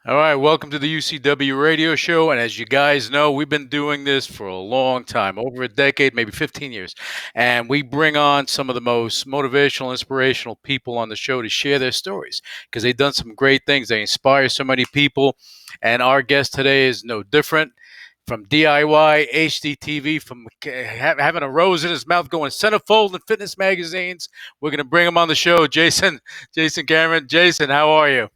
All right, welcome to the UCW radio show. And as you guys know, we've been doing this for a long time, over a decade, maybe 15 years. And we bring on some of the most motivational, inspirational people on the show to share their stories because they've done some great things. They inspire so many people. And our guest today is no different. From DIY, HGTV, from having a rose in his mouth, going centerfold in fitness magazines. We're going to bring him on the show, Jason Cameron. Jason, how are you?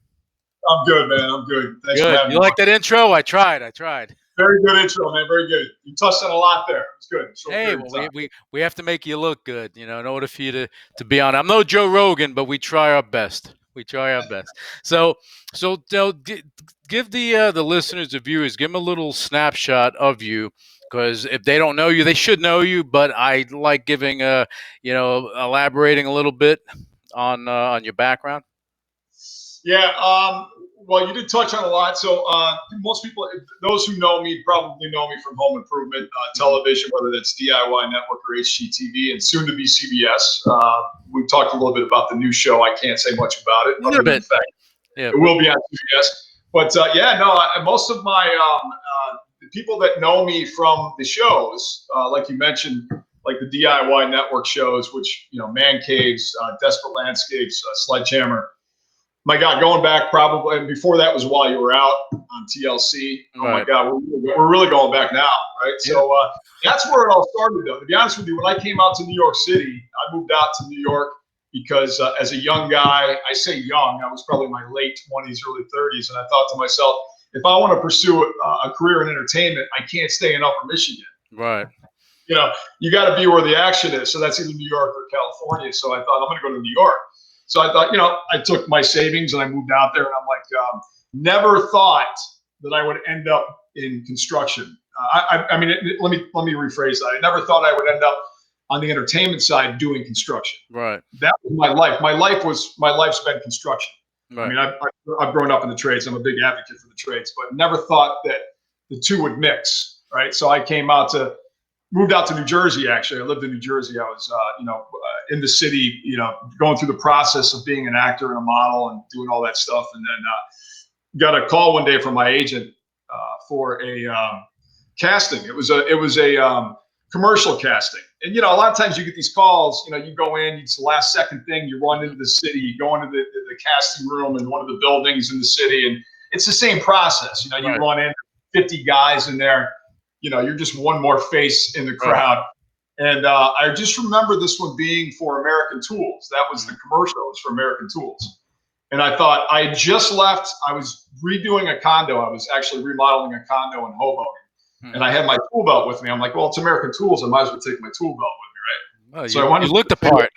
I'm good, man. I'm good. Thanks for Good. having You me on. like that intro? I tried. I tried. Very good intro, man. Very good. You touched on a lot there. It's good. Short Hey, period well, of time. we have to make you look good, in order for you to be on. I'm no Joe Rogan, but we try our best. We try our best. So give the listeners, the viewers, give them a little snapshot of you, because if they don't know you, they should know you. But I like giving elaborating a little bit on your background. Yeah. Well, you did touch on a lot. So most people, those who know me, probably know me from home improvement television, whether that's DIY Network or HGTV, and soon to be CBS. We've talked a little bit about the new show. I can't say much about it, A little other than bit, the fact yeah. it will be on CBS. But most of my the people that know me from the shows, like you mentioned, like the DIY Network shows, which Man Caves, Desperate Landscapes, Sledgehammer. My God, going back probably, and before that was While You Were Out on TLC. Oh my Right. God, we're really going back now, right? Yeah. So that's where it all started, though. To be honest with you, when I came out to New York City, I moved out to New York because as a young guy, I say young, I was probably in my late 20s, early 30s, and I thought to myself, if I want to pursue a career in entertainment, I can't stay in Upper Michigan. Right. You got to be where the action is. So that's either New York or California. So I thought, I'm going to go to New York. So I thought, I took my savings and I moved out there, and I'm like, never thought that I would end up in construction. Let me rephrase that. I never thought I would end up on the entertainment side doing construction. Right. That was my life. My life's been construction. Right. I mean, I've grown up in the trades. I'm a big advocate for the trades, but never thought that the two would mix. Right. So I moved out to New Jersey. Actually, I lived in New Jersey. I was, in the city, going through the process of being an actor and a model and doing all that stuff, and then got a call one day from my agent for a casting. It was a commercial casting, and a lot of times you get these calls. You go in, it's the last second thing. You run into the city, you go into the casting room in one of the buildings in the city, and it's the same process. You Right. run in, 50 guys in there. You're just one more face in the crowd. Right. And I just remember this one being for American Tools. That was the commercial. It was for American Tools. And I thought, I had just left. I was redoing a condo. I was actually remodeling a condo in Hoboken. And I had my tool belt with me. I'm like, well, it's American Tools. I might as well take my tool belt with me, right? Well, So you looked the part.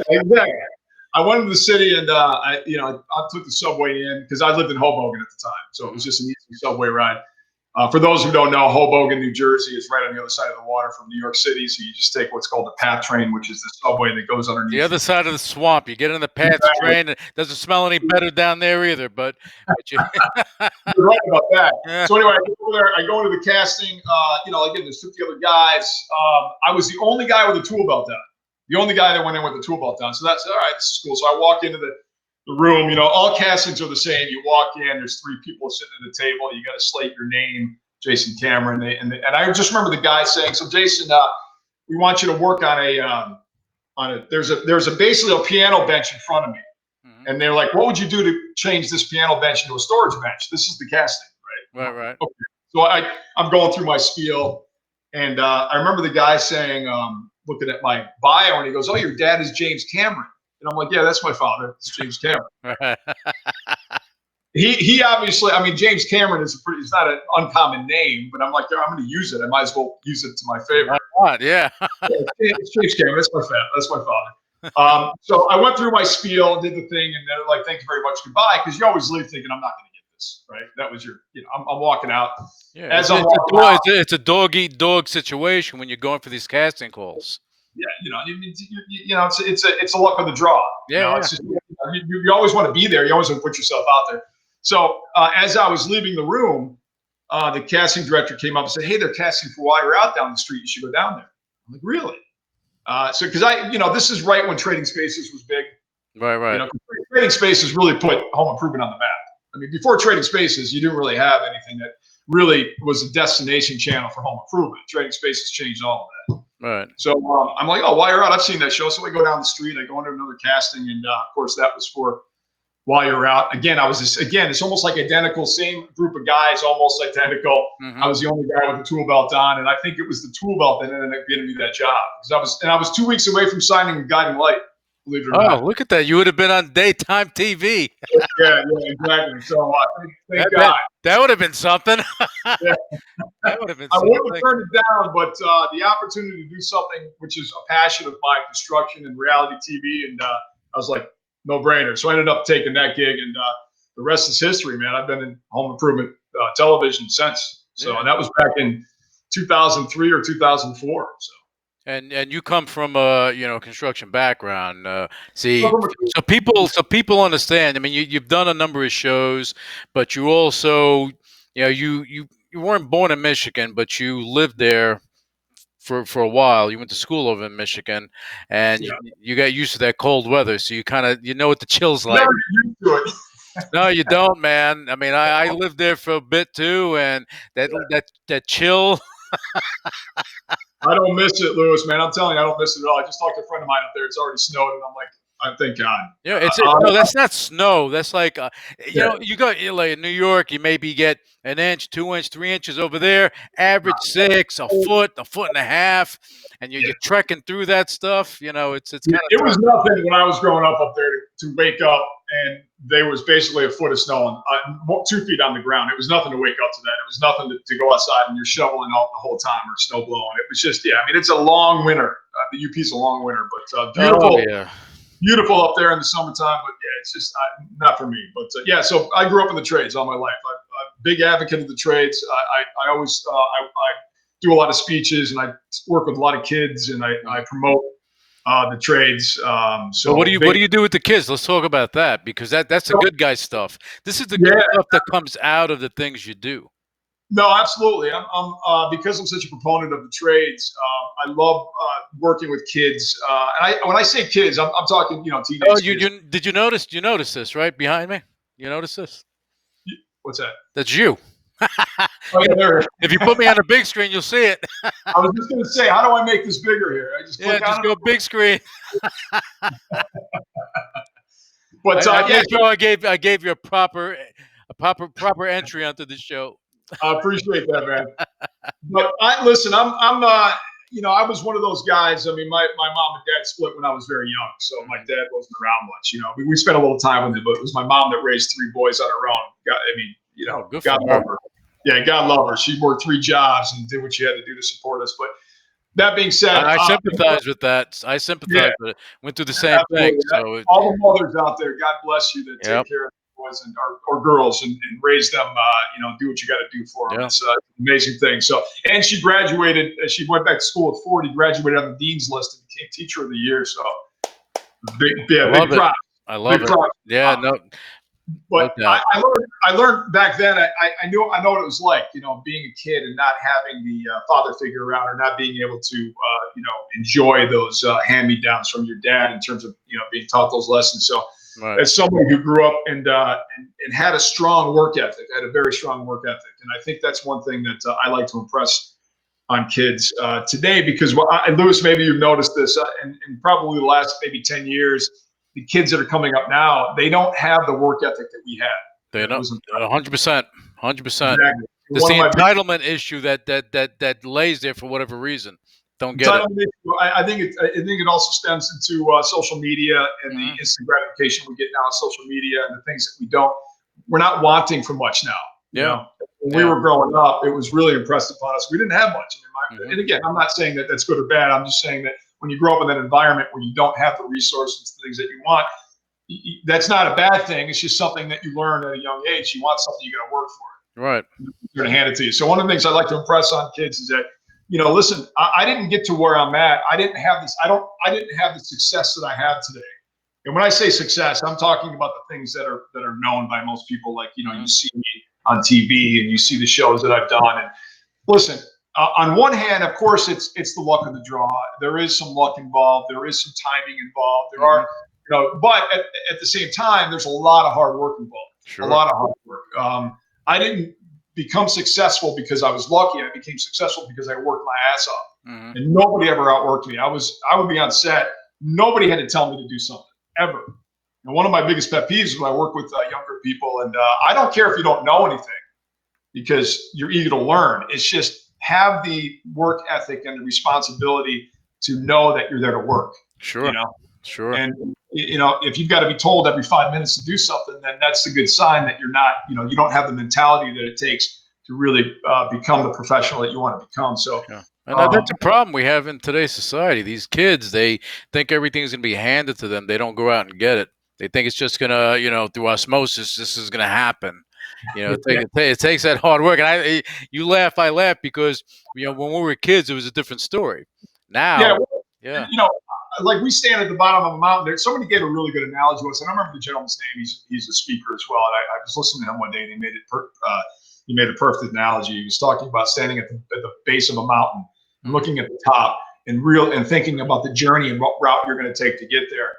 Exactly. I went into the city, and I took the subway in because I lived in Hoboken at the time. So it was just an easy subway ride. For those who don't know, Hoboken, New Jersey is right on the other side of the water from New York City. So you just take what's called the PATH train, which is the subway that goes underneath. The other side of the swamp. You get in the PATH train. It doesn't smell any better down there either. But you're right about that. Yeah. So anyway, I go over there. I go into the casting. Again, there's 50 other guys. I was the only guy with a tool belt on. The only guy that went in with the tool belt on. So that's all right. This is cool. So I walk into the room. All castings are the same. You walk in, there's 3 people sitting at the table. You got to slate your name, Jason Cameron. And I just remember the guy saying, so Jason, we want you to work on there's basically a piano bench in front of me. Mm-hmm. And they're like, what would you do to change this piano bench into a storage bench? This is the casting, right? Right. Okay. So I'm going through my spiel, and I remember the guy saying, looking at my bio, and he goes, oh, your dad is James Cameron. And I'm like, yeah, that's my father. It's James Cameron. He obviously, James Cameron is it's not an uncommon name, but I'm like, I'm going to use it. I might as well use it to my favor. Yeah. It's James Cameron. That's my father. So I went through my spiel and did the thing, and they're like, thank you very much, goodbye. Because you always leave thinking, I'm not going to get this, right? That was I'm walking out. Yeah, it's a dog eat dog situation when you're going for these casting calls. Yeah, it's a luck of the draw. Yeah, It's just, you always want to be there. You always want to put yourself out there. So as I was leaving the room, the casting director came up and said, "Hey, they're casting for While You're Out down the street. You should go down there." I'm like, "Really?" So because this is right when Trading Spaces was big. Right. Trading Spaces really put home improvement on the map. I mean, before Trading Spaces, you didn't really have anything that really was a destination channel for home improvement. Trading Spaces changed all of that. Right. So I'm like, oh, Wire Out, I've seen that show. So I go down the street, I go into another casting, and of course that was for While You're Out. Again, it's almost like identical, same group of guys, almost identical. Mm-hmm. I was the only guy with the tool belt on, and I think it was the tool belt that ended up getting me that job because I was 2 weeks away from signing a Guiding Light. Believe it or not. Oh, look at that! You would have been on daytime TV. Yeah, exactly. So thank That, God. that would have been something. Yeah. That would have been I something. wouldn't have turned it down, but the opportunity to do something which is a passion of mine, construction and reality TV, and I was like, no brainer. So I ended up taking that gig, and the rest is history, man. I've been in home improvement television since. So, Yeah. and that was back in 2003 or 2004. So. And you come from a construction background. So people understand. I mean, you've done a number of shows, but you also you weren't born in Michigan, but you lived there for a while. You went to school over in Michigan, and Yeah. you got used to that cold weather, so you kind of know what the chill's like. Never get used to it. No, you don't, man. I mean, I lived there for a bit too, and that chill. I don't miss it, Lewis, man. I'm telling you, I don't miss it at all. I just talked to a friend of mine up there. It's already snowed, and I'm like, I thank God. Yeah, no, that's not snow. That's like you go like in New York, you maybe get an inch, 2 inch, 3 inches over there. Average 6, a foot and a half, and you're trekking through that stuff. It's kind of. It was nothing when I was growing up there to wake up and there was basically a foot of snow and 2 feet on the ground. It was nothing to wake up to that. It was nothing to go outside and you're shoveling out the whole time or snow blowing. It was just I mean, it's a long winter. The UP's a long winter, but beautiful. Oh, yeah. Beautiful up there in the summertime, but it's just not for me. But so I grew up in the trades all my life. I'm a big advocate of the trades. I always I do a lot of speeches and I work with a lot of kids and I promote the trades. So what do you do with the kids? Let's talk about that because that's the good guy stuff. This is the good stuff that comes out of the things you do. No, absolutely. I'm because I'm such a proponent of the trades. I love working with kids. And when I say kids, I'm talking teenage. Oh, kids. did you notice? You notice this right behind me? You notice this? What's that? That's you. If you put me on a big screen, you'll see it. I was just going to say, how do I make this bigger here? I just click just go big screen. But I gave you a proper entry onto the show. I appreciate that, man. But listen, I was one of those guys. I mean, my mom and dad split when I was very young, so my dad wasn't around much. We spent a little time with him, but it was my mom that raised 3 boys on her own. God love her. Yeah, God love her. She worked 3 jobs and did what she had to do to support us. But that being said, I sympathize with that. I sympathize with it. Went through the same thing. So all the mothers out there, God bless you, that take care of boys or girls and raise them. Do what you got to do for them. It's an amazing thing. So, and she graduated. She went back to school at 40. Graduated on the dean's list and became Teacher of the Year. So, big props. I love it. Yeah, no. But I learned back then. I know what it was like, being a kid and not having the father figure around, or not being able to, enjoy those hand-me-downs from your dad in terms of being taught those lessons. So, as somebody who grew up and had a strong work ethic, had a very strong work ethic, and I think that's one thing that I like to impress on kids today. Because Lewis, maybe you've noticed this, in probably the last maybe 10 years. The kids that are coming up now, they don't have the work ethic that we had. They don't. 100%. 100%. Exactly. It's the entitlement issue that lays there for whatever reason. Don't get it. I think it also stems into social media and the instant gratification we get now on social media and the things that we're not wanting for much now. When we were growing up, it was really impressed upon us. We didn't have much. And again, I'm not saying that that's good or bad. I'm just saying that when you grow up in that environment where you don't have the resources, the things that you want, that's not a bad thing. It's just something that you learn at a young age. You want something, you got to work for it. Right. You're going to hand it to you. So one of the things I like to impress on kids is that, listen, I didn't get to where I'm at. I didn't have this. I didn't have the success that I have today. And when I say success, I'm talking about the things that are known by most people. Like, you see me on TV and you see the shows that I've done. And listen, on one hand, of course, it's the luck of the draw. There is some luck involved. There is some timing involved. There are, but at the same time, there's a lot of hard work involved. A Sure. lot of hard work. I didn't become successful because I was lucky. I became successful because I worked my ass off, Hmm. and nobody ever outworked me. I would be on set. Nobody had to tell me to do something ever. And one of my biggest pet peeves is when I work with younger people, and I don't care if you don't know anything because you're eager to learn. It's just have the work ethic and the responsibility to know that you're there to work. You Sure. know, Sure. and if you've got to be told every 5 minutes to do something, then that's a good sign that you're not, you don't have the mentality that it takes to really become the professional that you want to become. So, Yeah. And um, that's a problem we have in today's society. These kids, they think everything's going to be handed to them. They don't go out and get it. They think it's just going to, through osmosis, this is going to happen. yeah, It takes that hard work. And you laugh, I laugh because, when we were kids, it was a different story. yeah, Now, well, yeah. like we stand at the bottom of a mountain. There, somebody gave a really good analogy once, and I remember the gentleman's name. He's a speaker as well. And I was listening to him one day, and he made a perfect analogy. He was talking about standing at the base of a mountain and Mhm. looking at the top and thinking about the journey and what route you're going to take to get there,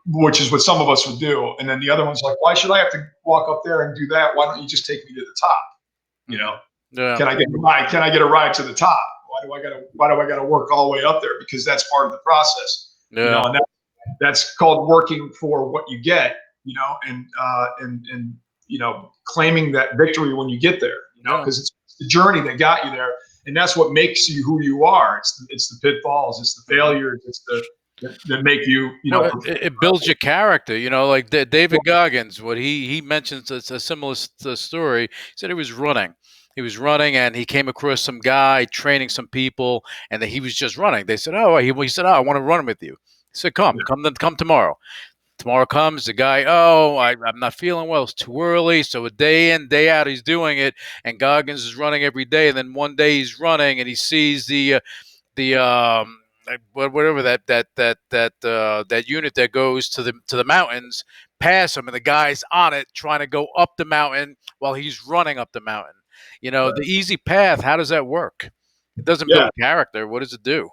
which is what some of us would do. And then the other one's like, why should I have to walk up there and do that? Why don't you just take me to the top? You know, Mhm. Yeah. can I get a ride? Can I get a ride to the top? Why do I gotta work all the way up there? Because that's part of the process. Yeah. And that's called working for what you get. And claiming that victory when you get there. Yeah. Because it's the journey that got you there, and that's what makes you who you are. It's the pitfalls, it's the Mhm. failures, it's the that make you No, it builds your character. Like David Goggins, what he mentions a similar story. He said he was running. He was running, and he came across some guy training some people, and that he was just running. They said, "Oh," he said, "Oh, I want to run with you." He said, "Come tomorrow." Tomorrow comes the guy. Oh, I'm not feeling well. It's too early. So a day in, day out, he's doing it, and Goggins is running every day. And then one day he's running, and he sees the whatever that unit that goes to the mountains pass him, and the guy's on it trying to go up the mountain while he's running up the mountain. The easy path. How does that work? It doesn't Yeah, build character. What does it do?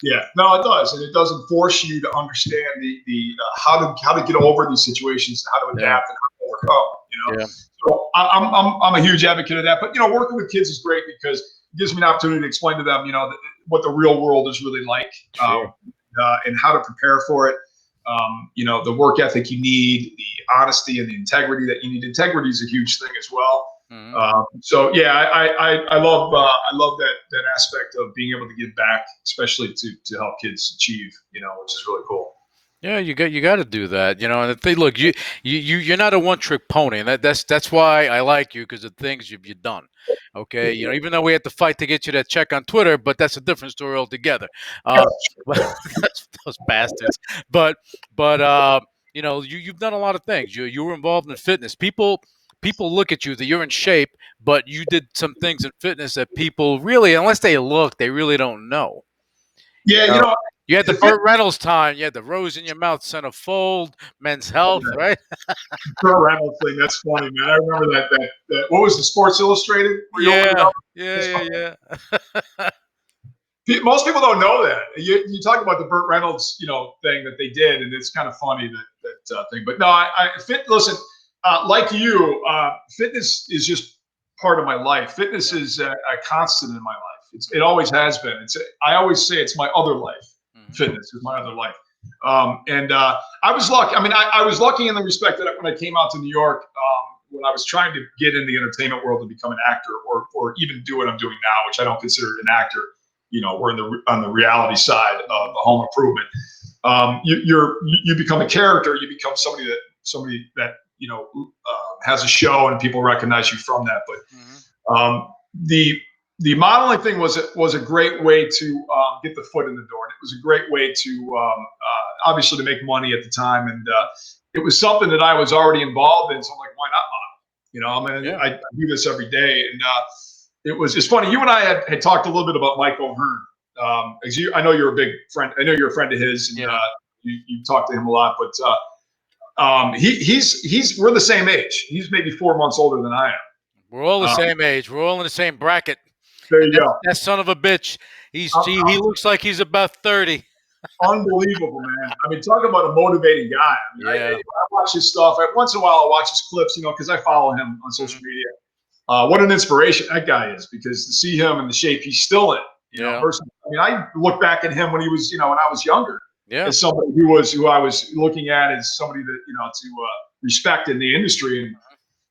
yeah, no, it does, and it doesn't force you to understand the how to get over these situations and how to Yeah, adapt and how to overcome. yeah, So I'm a huge advocate of that. But working with kids is great because it gives me an opportunity to explain to them, what the real world is really like, sure. and how to prepare for it. The work ethic you need, the honesty and the integrity that you need. Integrity is a huge thing as well. Hmm. So yeah, I love that aspect of being able to give back, especially to help kids achieve, which is really cool. Yeah, you got to do that, And the thing, look, you're not a one trick pony, and that's why I like you because the things you've done. Okay, even though we had to fight to get you that check on Twitter, but that's a different story altogether. But those bastards. But you've done a lot of things. You were involved in fitness. People look at you that you're in shape, but you did some things in fitness that people really, unless they look, they really don't know. Yeah, know, you had the the Burt Reynolds time. You had the rose in your mouth, centerfold, Men's Health, right? Kurt Reynolds thing. That's funny, man. I remember that. What was the Sports Illustrated where you opened it Yeah, up? yeah, yeah, yeah. Most people don't know that. You talk about the Burt Reynolds, thing that they did, and it's kind of funny that thing. But no, listen, like you, fitness is just part of my life. Fitness is a constant in my life. It always has been. I always say it's my other life. Mhm. Fitness is my other life. And I was lucky. I mean, I was lucky in the respect that when I came out to New York, when I was trying to get in the entertainment world and become an actor, or even do what I'm doing now, which I don't consider an actor. We're on the reality side of the home improvement. You become a character. You become somebody that has a show and people recognize you from that. Mhm. But the modeling thing was a great way to get the foot in the door, and it was a great way to obviously to make money at the time, and it was something that I was already involved in. So I'm like, why not model? I mean, Yeah. I do this every day, and it's funny. You and I had talked a little bit about Mike O'Hearn. I know you're a big friend. I know you're a friend of his, and Yeah. you talk to him a lot. But we're the same age. He's maybe 4 months older than I am. We're all the Um, same age. We're all in the same bracket. there And you go. that son of a bitch, I'm, he looks like he's about 30. Unbelievable, man. I mean, talk about a motivating guy. I mean, Yeah. I watch his stuff. Once in a while, I watch his clips, because I follow him on social Mhm. media. What an inspiration that guy is, because to see him in the shape he's still in, Yeah. versus, I mean, I look back at him when he was, when I was younger, Yeah. as somebody who I was looking at as somebody that, to respect in the industry. And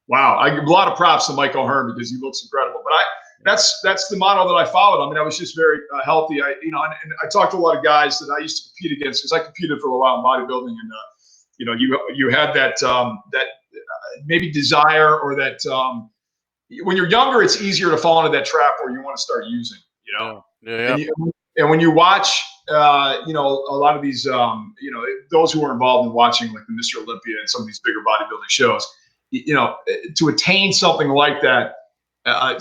wow, I give a lot of props to Mike O'Hearn because he looks incredible. But that's the model that I followed. I mean, I was just very healthy. And I talked to a lot of guys that I used to compete against, because I competed for a while in bodybuilding, and you had that maybe desire, or that when you're younger, it's easier to fall into that trap where you want to start using, Yeah. Yeah. Yeah. and when you watch, a lot of these, those who are involved in watching, like the Mr. Olympia and some of these bigger bodybuilding shows, to attain something like that,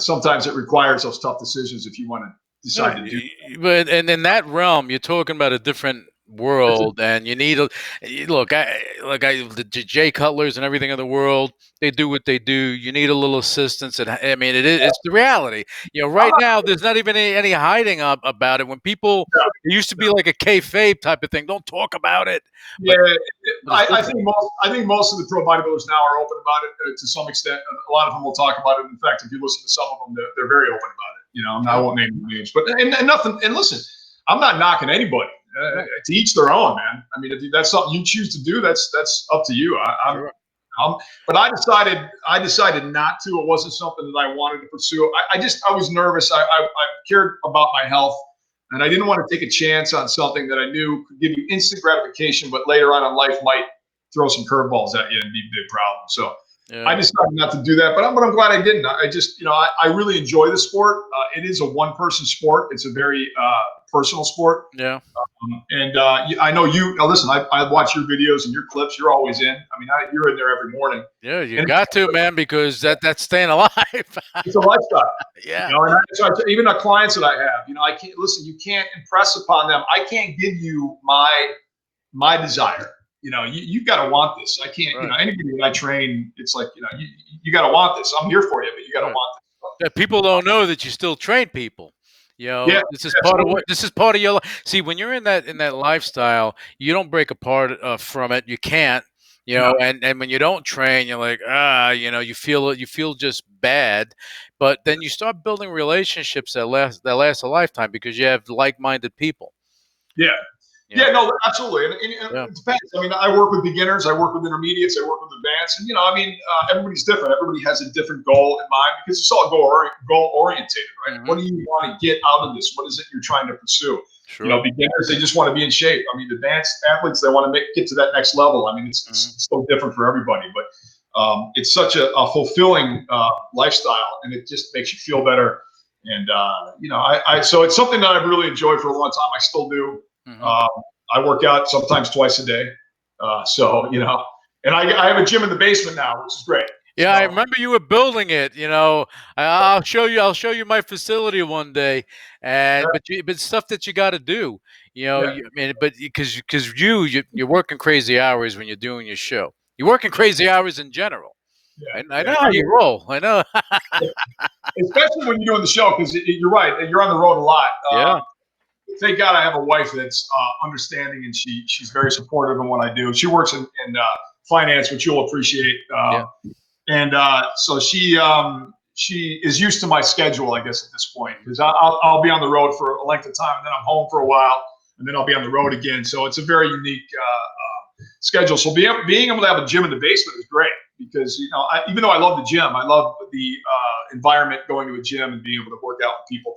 sometimes it requires those tough decisions if you want to No, decide to do. but and in that realm, you're talking about a different It's a, world, and you need a look. The Jay Cutlers and everything in the world, they do what they do. You need a little assistance, and I mean, it's the reality. I'm Right not, now, there's not even any hiding up about it. When people, no, it used to no. be like a kayfabe type of thing. Don't talk about it, Yeah, but it's I different. think most of the pro bodybuilders now are open about it, to some extent. A lot of them will talk about it. In fact, if you listen to some of them, they're very open about it. I Yeah, won't name names, but and nothing. And listen, I'm not knocking anybody. no, To each their own, man. I mean, if that's something you choose to do, that's up to you. sure, But I decided not to. It wasn't something that I wanted to pursue. I was nervous. I cared about my health, and I didn't want to take a chance on something that I knew could give you instant gratification, but later on in life might throw some curveballs at you and be a big problem. So I yeah, decided not to do that. But I'm glad I didn't. I just, I really enjoy the sport. It is a one-person sport. It's a very personal sport. yeah. And I know you. Listen, I watch your videos and your clips. You're always in. I mean, you're in there every morning, Yeah, you and got to, man, because that's staying alive. it's a lifestyle. Yeah, So even the clients that I have, I can't listen. You can't impress upon them. I can't give you my desire. You got to want this. I can't. right, Anybody that I train, it's like, you got to want this. I'm here for you, but you got to right. want Yeah, people don't know that you still train people. this. Yeah, This is part of absolutely. what this is part of your life. See, when you're in that lifestyle, you don't break apart from it. You can't. No. And when you don't train, you're like, you feel just bad. But then you start building relationships that last a lifetime because you have like-minded people. Yeah. You know, Yeah, no, absolutely. And yeah, it depends. I mean, I work with beginners, I work with intermediates, I work with advanced. And, everybody's different. Everybody has a different goal in mind, because it's all goal orientated, right? hmm, What do you want to get out of this? What is it you're trying to pursue? sure. Beginners, they just want to be in shape. I mean, advanced athletes, they want to get to that next level. I mean, Hmm. it's so different for everybody, but it's such a fulfilling lifestyle, and it just makes you feel better. And, so it's something that I've really enjoyed for a long time. I still do. Hmm. Um, I work out sometimes twice a day. And I have a gym in the basement now, which is great. Yeah, I So remember you were building it. I'll show you. I'll show you my facility one day. yeah, But stuff that you got to do. yeah, I mean, but because you're working crazy hours when you're doing your show. You're working crazy hours in general. yeah, I yeah. know how you roll. I know. Especially when you're doing the show, because you're right. You're on the road a lot. Yeah, Thank God I have a wife that's understanding, and she's very supportive in what I do. She works in finance, which you'll appreciate. yeah, And so she is used to my schedule, I guess, at this point, because I'll be on the road for a length of time, and then I'm home for a while, and then I'll be on the road again. So it's a very unique schedule. So being able to have a gym in the basement is great, because even though I love the gym, I love the environment, going to a gym and being able to work out with people.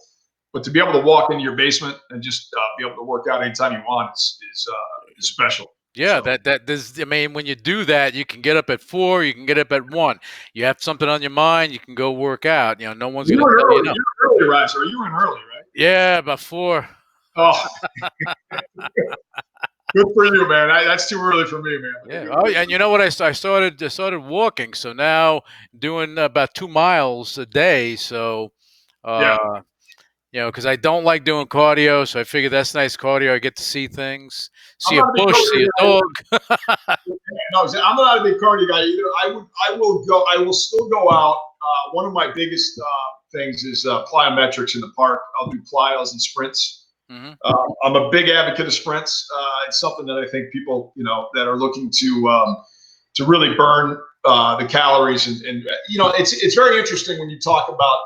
But to be able to walk into your basement and just be able to work out anytime you want is special. yeah. So That this. I mean, when you do that, you can get up at 4. You can get up at 1. You have something on your mind. You can go work out. No one's you gonna were an tell you early, no. you're an early riser. You were in early, right? Yeah, about 4. Oh, good for you, man. That's too early for me, man. But Yeah. good, Oh, good yeah, for and you know what? I started walking. So now doing about 2 miles a day. So, you. Yeah, uh, because I don't like doing cardio. So I figured that's nice cardio. I get to see things, I'm see a not a big bush, see cardio a guy. dog. No, I'm not a big cardio guy either. I will go. I will still go out. One of my biggest things is plyometrics in the park. I'll do plyos and sprints. Hmm. I'm a big advocate of sprints. It's something that I think people, that are looking to really burn the calories, and it's very interesting when you talk about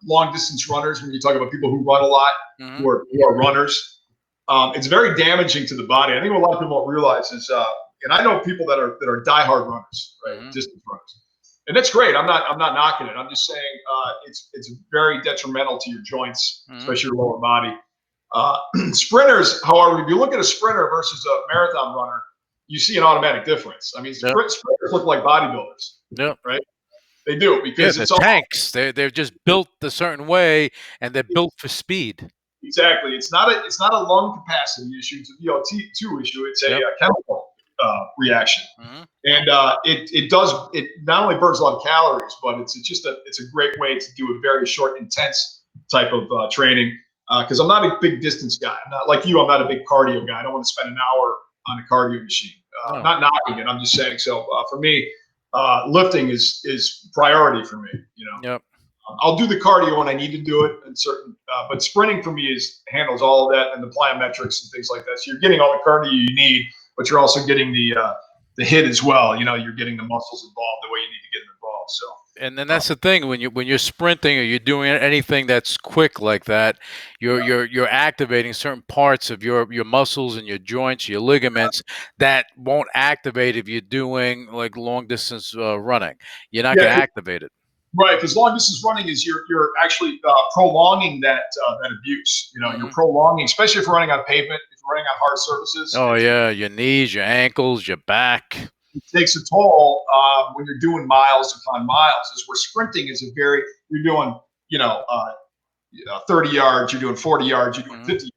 long distance runners. When you talk about people who run a lot, Hmm. who are runners, it's very damaging to the body. I think what a lot of people don't realize is, and I know people that are diehard runners, right, Hmm. distance runners, and that's great. I'm not knocking it. I'm just saying it's very detrimental to your joints, Hmm. especially your lower body. Uh, Sprinters, however, if you look at a sprinter versus a marathon runner, you see an automatic difference. I mean, Yep. sprinters look like bodybuilders, Yep. right? They do, Yeah, because the it's all tanks. They're just built a certain way, and they're built for speed. exactly. It's not a lung capacity issue. It's a VO2 issue. It's a, Yep. chemical reaction, Hmm. and it not only burns a lot of calories, but it's a great way to do a very short, intense type of training. Because I'm not a big distance guy. I'm not like you. I'm not a big cardio guy. I don't want to spend an hour on a cardio machine. No. Not knocking it. I'm just saying. So for me, lifting is priority for me. Yep. I'll do the cardio when I need to do it, and but sprinting for me handles all of that and the plyometrics and things like that. So you're getting all the cardio you need, but you're also getting the hit as well. You're getting the muscles involved the way you need to get them involved. So And then that's the thing when you're sprinting or you're doing anything that's quick like that, you're activating certain parts of your muscles and your joints, your ligaments that won't activate if you're doing like long distance running. You're not going yeah, to activate it. right. Because long distance running is you're actually prolonging that abuse. You're Hmm. prolonging, especially if you're running on pavement, if you're running on hard surfaces. Oh yeah, your knees, your ankles, your back. It takes a toll when you're doing miles upon miles. Is where sprinting is you're doing, you know, uh, 30 yards, you're doing 40 yards, you're doing Hmm. 50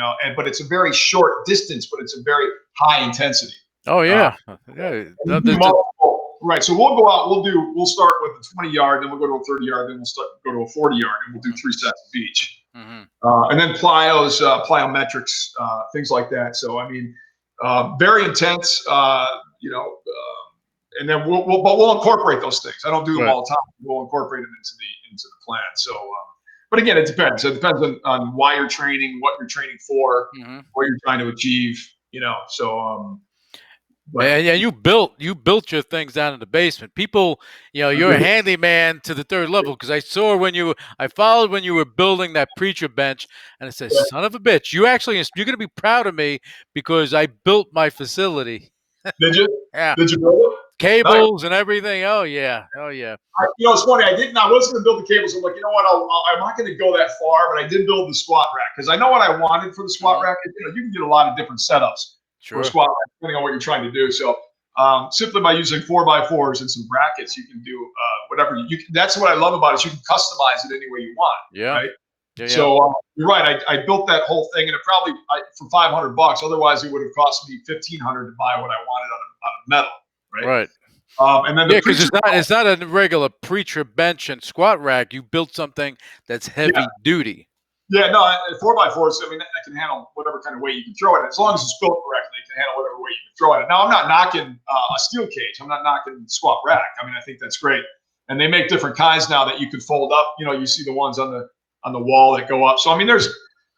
yards, but it's a very short distance, but it's a very high intensity. Oh Uh, yeah, yeah. and you do multiple, right? So we'll go out, we'll start with a 20 yard, then we'll go to a 30 yard, then go to a 40 yard, and we'll do 3 sets of each. Hmm. And then plyometrics, things like that. So, I mean, very intense, and then we'll incorporate those things. I don't do them Right. all the time. We'll incorporate them into the plan. So, but again, it depends. It depends on why you're training, what you're training for, Hmm. what you're trying to achieve. So but And you built your things down in the basement. People, you're a handyman to the third level because I followed when you were building that preacher bench, and I said, "Son of a bitch, you're going to be proud of me because I built my facility." did you Yeah, did you build it? Nice. cables and everything. Oh yeah, oh yeah. It's funny. I wasn't going to build the cables. I'm like, you know what? I'm not going to go that far, but I did build the squat rack because I know what I wanted for the squat Hmm. rack. You can get a lot of different setups for a Sure. squat rack depending on what you're trying to do. So simply by using 4x4s and some brackets, you can do whatever That's what I love about it. Is you can customize it any way you want, Yeah. right? Yeah. Yeah. So you're right. I built that whole thing, and it probably for $500. Otherwise, it would have cost me $1,500 to buy what I wanted on a metal, right? Right. And then Yeah, the because preacher, it's not a regular preacher bench and squat rack. You built something that's yeah. heavy duty. Yeah, no, 4x4s. I mean, that can handle whatever kind of weight you can throw it. As long as Hmm. it's built correctly, it can handle whatever weight you can throw at it. Now, I'm not knocking a steel cage. I'm not knocking squat rack. I mean, I think that's great. And they make different kinds now that you can fold up. You see the ones on the wall that go up. So I mean,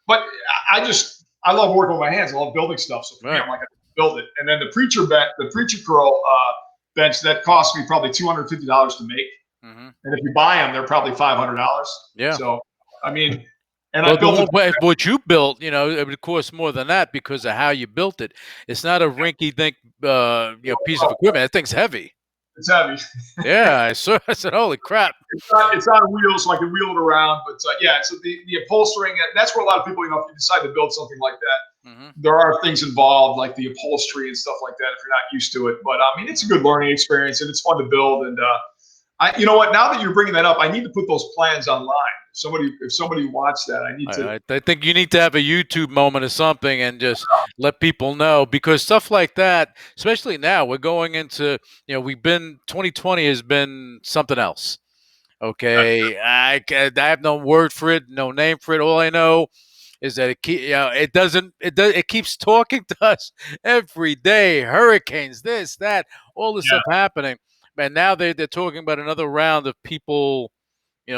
but I love working with my hands. I love building stuff. So for me, Right. I'm like, I build it. And then the preacher curl bench that cost me probably $250 to make. Hmm. And if you buy them, they're probably $500. Yeah. So I mean, and Well, I the built one it. what you built, it would cost more than that because of how you built it. It's not a rinky-dink, piece of equipment. That thing's heavy. It's heavy. Yeah, I saw. I said, "Holy crap!" It's on a wheel, so I can wheel it around. But yeah, so the upholstering, that's where a lot of people, if you decide to build something like that, Hmm. there are things involved like the upholstery and stuff like that if you're not used to it. But I mean, it's a Hmm. good learning experience and it's fun to build. And you know what? Now that you're bringing that up, I need to put those plans online. If somebody wants that, I need to. I think you need to have a YouTube moment or something and just let people know because stuff like that, especially now, we're going into, we've been 2020 has been something else. Okay, I have no word for it, no name for it. All I know is that it keeps talking to us every day. Hurricanes, this, that, all this Yeah, stuff happening, and now they're talking about another round of people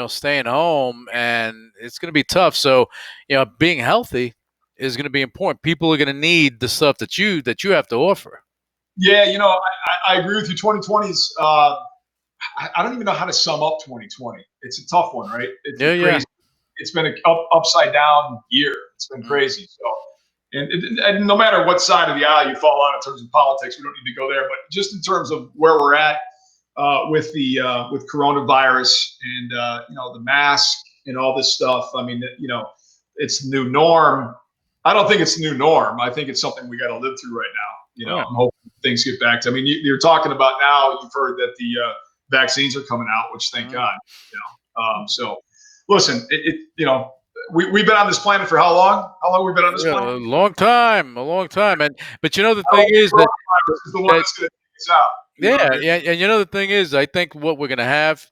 staying home, and it's going to be tough. So, being healthy is going to be important. People are going to need the stuff that you have to offer. Yeah, I agree with you. 2020's. I don't even know how to sum up 2020. It's a tough one, right? It's Yeah, a yeah. crazy. It's been a upside down year. It's been Mm, crazy. So, and no matter what side of the aisle you fall on in terms of politics, we don't need to go there. But just in terms of where we're at with coronavirus and the mask and all this stuff. I mean, it's the new norm. I don't think it's the new norm. I think it's something we got to live through right now. right. I'm hoping things get back to. I mean, you're talking about now. You've heard that the vaccines are coming out, which thank Mm. God. So listen, we've been on this planet for how long? How long have we been on this Yeah, planet? a long time. And but the I thing hope is coronavirus is the one that that's going to take us out. You know what I yeah, mean? yeah, and the thing is, I think what we're going to have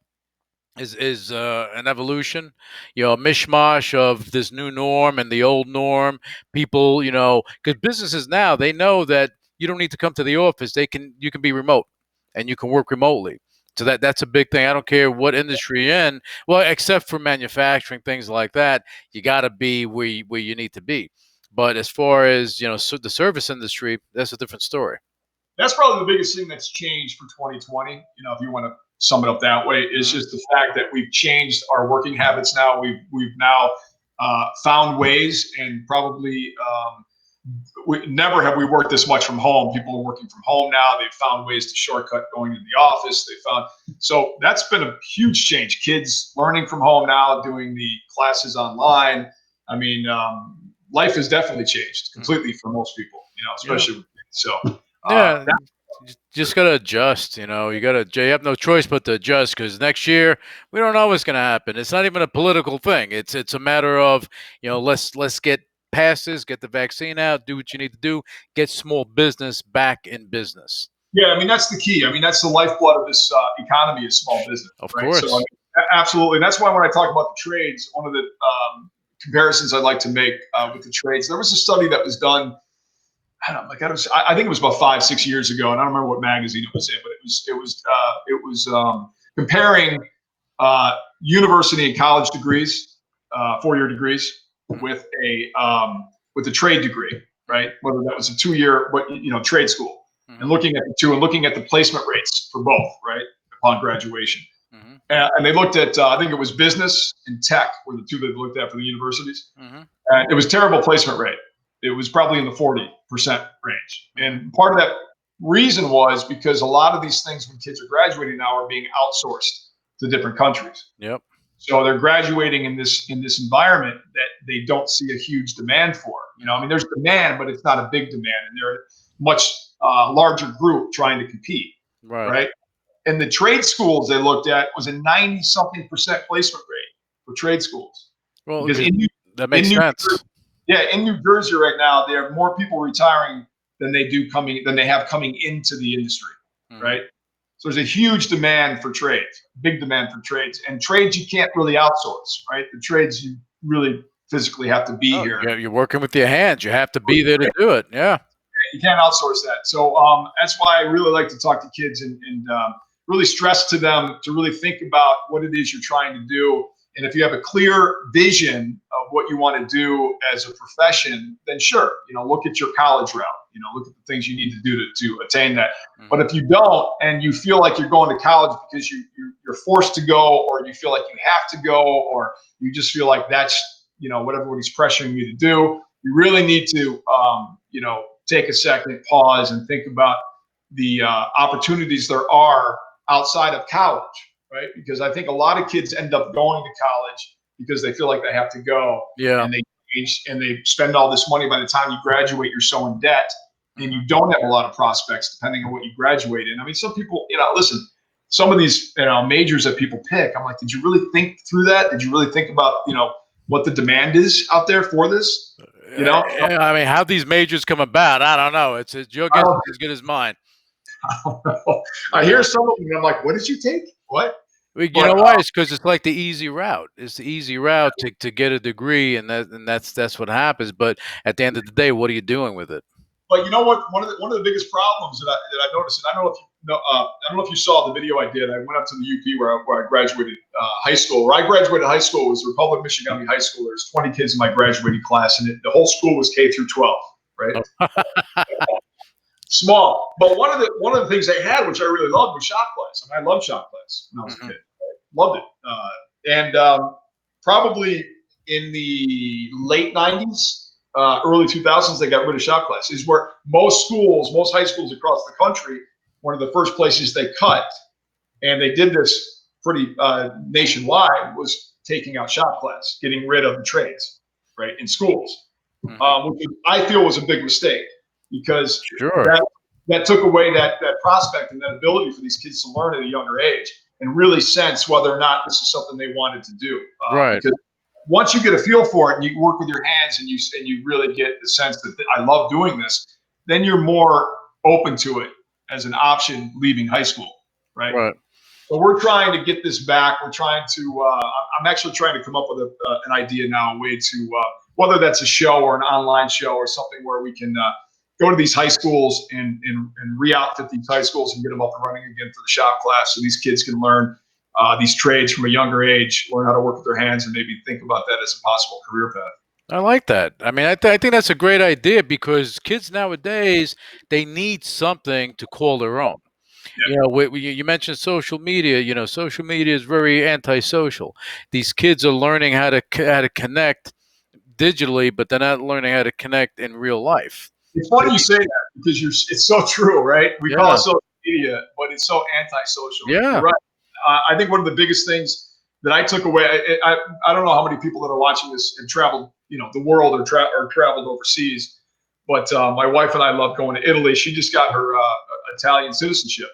is an evolution, a mishmash of this new norm and the old norm. People, because businesses now, they know that you don't need to come to the office. You can be remote, and you can work remotely. So that's a big thing. I don't care what industry you're in. Well, except for manufacturing, things like that, you got to be where you need to be. But as far as the service industry, that's a different story. That's probably the biggest thing that's changed for 2020. If you want to sum it up that way, is Hmm. just the fact that we've changed our working habits. Now we've now found ways, and probably never have we worked this much from home. People are working from home now. They've found ways to shortcut going to the office. So that's been a huge change. Kids learning from home now, doing the classes online. I mean, life has definitely changed Hmm. completely for most people. Yeah. Especially with kids. So Yeah, that, you just gotta adjust. You have no choice but to adjust because next year we don't know what's gonna happen. It's not even a political thing. It's a matter of let's get past this, get the vaccine out, do what you need to do, get small business back in business. yeah, I mean that's the key. I mean that's the lifeblood of this economy is small business, Of right? So I course. mean, absolutely, and that's why when I talk about the trades, one of the comparisons I'd like to make with the trades, there was a study that was done. I don't know, like I think it was about 5, 6 years ago, and I don't remember what magazine it was in, but it was comparing university and college degrees, 4-year degrees, Mhm, with a trade degree, mhm, right? Whether that was a 2-year, trade school, and mhm, looking at the two and looking at the placement rates for both, right, upon graduation. mhm, And they looked at, I think it was business and tech were the two they looked at for the universities. mhm, And it was terrible placement rate. It was probably in the 40% range. mhm. And part of that reason was because a lot of these things when kids are graduating now are being outsourced to different countries. Yep. So they're graduating in this environment that they don't see a huge demand for. I Mhm. mean, there's demand, but it's not a big demand, and they're a much larger group trying to compete, Right. right? And the trade schools they looked at was a 90 something percent placement rate for trade schools Well, because 'cause that in makes New sense. in New Jersey right now, there are more people retiring than they have coming into the industry, Mhm. right? So there's a huge demand for trades, big demand for trades, and trades you can't really outsource, right? The trades you really physically have to be Oh, here. you're working with your hands. You have to be there to do it. Yeah. You can't outsource that. So that's why I really like to talk to kids and really stress to them to really think about what it is you're trying to do. And if you have a clear vision of what you want to do as a profession, then sure, look at your college route. Look at the things you need to do to attain that. But Mhm. if you don't, and you feel like you're going to college because you're forced to go, or you feel like you have to go, or you just feel like that's what everybody's pressuring you to do, you really need to take a second, pause, and think about the opportunities there are outside of college, right? Because I think a lot of kids end up going to college because they feel like they have to go, Yeah. and they spend all this money. By the time you graduate, you're so in debt, and Mhm. you don't have a lot of prospects depending on what you graduate in. I mean, some people, listen. Some of these, majors that people pick, I'm like, did you really think through that? Did you really think about, what the demand is out there for this? You know, I mean, how these majors come about, I don't know. It's your I guess don't is as good as mine. know. You I hear know, some of them, and I'm like, what did you take? What? Well, you But know why? It's because it's like the easy route. It's the easy route to get a degree, and that's what happens. But at the end of the day, what are you doing with it? But you know what? One of the biggest problems that I noticed, and I don't know if you know, I don't know if you saw the video I did. I went up to the UP where I graduated high school. Where I graduated high school was Republic Michigan High School. There's 20 kids in my graduating class, and the whole school was K through 12, right? Small. But one of the things they had, which I really loved, was shop class. I mean, I loved shop class when I was a kid. Loved it. And probably in the late 90s, early 2000s, they got rid of shop class. Is where most schools, most high schools across the country, one of the first places they cut, and they did this pretty nationwide, was taking out shop class, getting rid of the trades, right, in schools, which I feel was a big mistake because Sure. that took away that prospect and that ability for these kids to learn at a younger age and really sense whether or not this is something they wanted to do. Right. Because once you get a feel for it and you work with your hands and you really get the sense that I love doing this, then you're more open to it as an option leaving high school, right? Right. So we're trying to get this back. We're trying to. I'm actually trying to come up with an idea now, a way to whether that's a show or an online show or something where we can go to these high schools and re-outfit these high schools and get them up and running again for the shop class, so these kids can learn these trades from a younger age, learn how to work with their hands, and maybe think about that as a possible career path. I like that. I mean, I think that's a great idea because kids nowadays, they need something to call their own. Yeah. You know, you mentioned social media. You know, social media is very antisocial. These kids are learning how to connect digitally, but they're not learning how to connect in real life. It's funny you say that because it's so true, right? We call Yeah, it social media, but it's so antisocial. You're yeah. right. I think one of the biggest things that I took away, I don't know how many people that are watching this have traveled, the world or traveled overseas, but my wife and I love going to Italy. She just got her Italian citizenship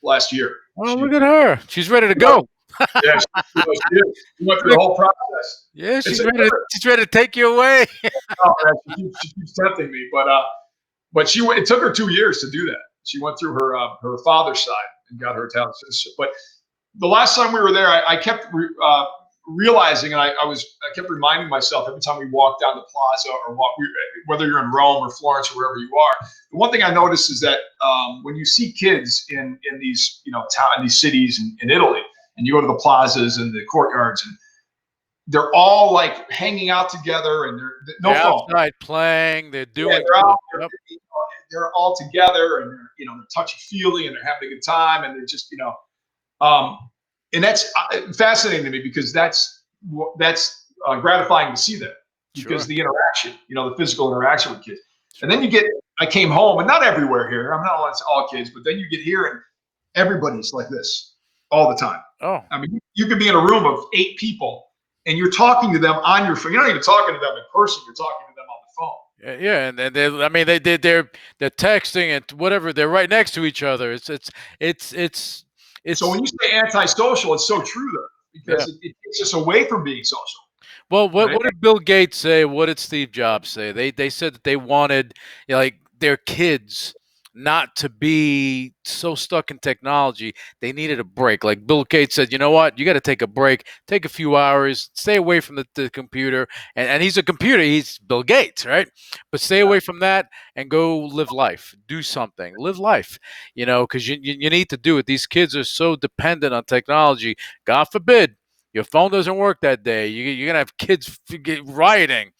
last year. Oh, look at her. She's ready to You know, go. yeah, she did. She went through the whole process. Yeah, It's a she's ready to take you away. oh, man, she keeps tempting me, but it took her 2 years to do that. She went through her father's side and got her Italian citizenship. But the last time we were there, I kept realizing, and I kept reminding myself every time we walked down the plaza or whether you're in Rome or Florence or wherever you are. The one thing I noticed is that when you see kids in these in these cities in Italy, and you go to the plazas and the courtyards, and they're all like hanging out together, and no They're phone. outside playing. They're Yeah, doing they're stuff. out. Yep. They're all together, and they're touchy feely, and they're having a good time, and they're just um, and that's fascinating to me because that's gratifying to see that because Sure. the interaction, the physical interaction with kids, and then Sure. I came home, and not everywhere here. I'm not all kids, but then you get here, and everybody's like this all the time. Oh, I mean, you could be in a room of 8 people, and you're talking to them on your phone. You're not even talking to them in person. You're talking to them on the phone. yeah, and they, I mean, they're texting and whatever. They're right next to each other. It's it's So it's when you say antisocial, it's so true though, yeah. because it takes us away from being social, Well, right? what did Bill Gates say? What did Steve Jobs say? They said that they wanted, like, their kids not to be so stuck in technology. They needed a break. Like Bill Gates said, you know what? You got to take a break, take a few hours, stay away from the computer. And he's a computer. He's Bill Gates, right? But stay Yeah. away from that and go live life. Do something. Live life. Because you need to do it. These kids are so dependent on technology. God forbid your phone doesn't work that day. You're gonna have kids rioting.